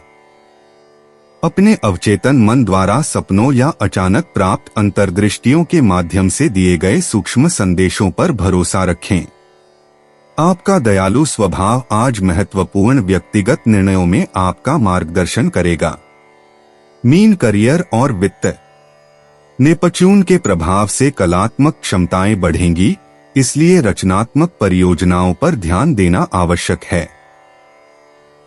अपने अवचेतन मन द्वारा सपनों या अचानक प्राप्त अंतर्दृष्टियों के माध्यम से दिए गए सूक्ष्म संदेशों पर भरोसा रखें। आपका दयालु स्वभाव आज महत्वपूर्ण व्यक्तिगत निर्णयों में आपका मार्गदर्शन करेगा। मीन करियर और वित्त। नेपच्यून के प्रभाव से कलात्मक क्षमताएं बढ़ेंगी, इसलिए रचनात्मक परियोजनाओं पर ध्यान देना आवश्यक है।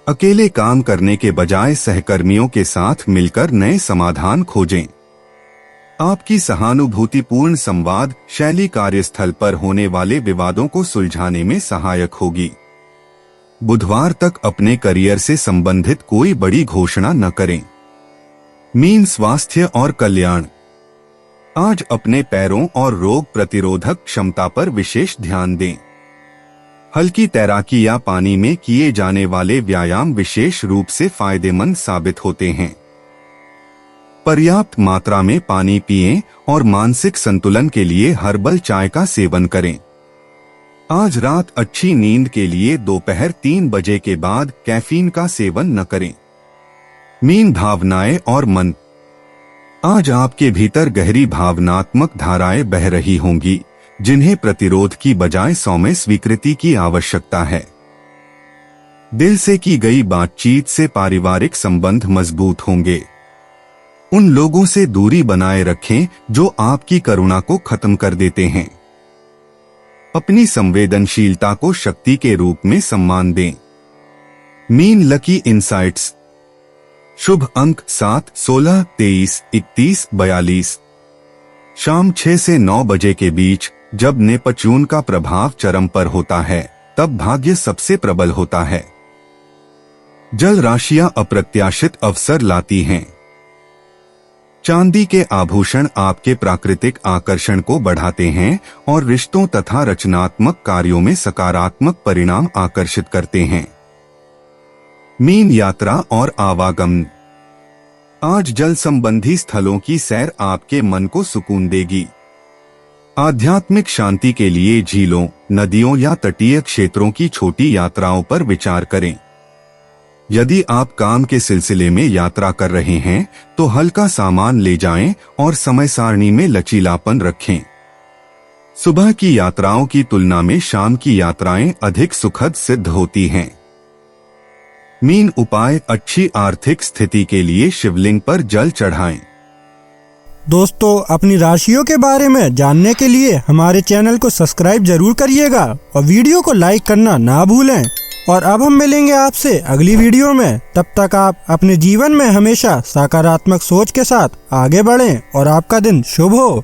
अकेले काम करने के बजाय सहकर्मियों के साथ मिलकर नए समाधान खोजें। आपकी सहानुभूतिपूर्ण संवाद शैली कार्यस्थल पर होने वाले विवादों को सुलझाने में सहायक होगी। बुधवार तक अपने करियर से संबंधित कोई बड़ी घोषणा न करें। मीन स्वास्थ्य और कल्याण। आज अपने पैरों और रोग प्रतिरोधक क्षमता पर विशेष ध्यान दें। हल्की तैराकी या पानी में किए जाने वाले व्यायाम विशेष रूप से फायदेमंद साबित होते हैं। पर्याप्त मात्रा में पानी पिएं और मानसिक संतुलन के लिए हर्बल चाय का सेवन करें। आज रात अच्छी नींद के लिए दोपहर 3 बजे के बाद कैफीन का सेवन न करें। मीन भावनाएं और मन। आज आपके भीतर गहरी भावनात्मक धाराएं बह रही होंगी, जिन्हें प्रतिरोध की बजाय सौम्य स्वीकृति की आवश्यकता है। दिल से की गई बातचीत से पारिवारिक संबंध मजबूत होंगे। उन लोगों से दूरी बनाए रखें जो आपकी करुणा को खत्म कर देते हैं। अपनी संवेदनशीलता को शक्ति के रूप में सम्मान दें। Mean lucky insights. शुभ अंक 7, 16, 23, 31, 42। शाम 6 से 9 बजे के बीच जब नेपच्यून का प्रभाव चरम पर होता है, तब भाग्य सबसे प्रबल होता है। जल राशियां अप्रत्याशित अवसर लाती हैं। चांदी के आभूषण आपके प्राकृतिक आकर्षण को बढ़ाते हैं और रिश्तों तथा रचनात्मक कार्यों में सकारात्मक परिणाम आकर्षित करते हैं। मीन यात्रा और आवागमन। आज जल संबंधी स्थलों की सैर आपके मन को सुकून देगी। आध्यात्मिक शांति के लिए झीलों, नदियों या तटीय क्षेत्रों की छोटी यात्राओं पर विचार करें। यदि आप काम के सिलसिले में यात्रा कर रहे हैं तो हल्का सामान ले जाएं और समय सारणी में लचीलापन रखें। सुबह की यात्राओं की तुलना में शाम की यात्राएं अधिक सुखद सिद्ध होती हैं। मीन उपाय। अच्छी आर्थिक स्थिति के लिए शिवलिंग पर जल चढ़ाएं। दोस्तों, अपनी राशियों के बारे में जानने के लिए हमारे चैनल को सब्सक्राइब जरूर करिएगा और वीडियो को लाइक करना ना भूलें। और अब हम मिलेंगे आपसे अगली वीडियो में। तब तक आप अपने जीवन में हमेशा सकारात्मक सोच के साथ आगे बढ़ें और आपका दिन शुभ हो।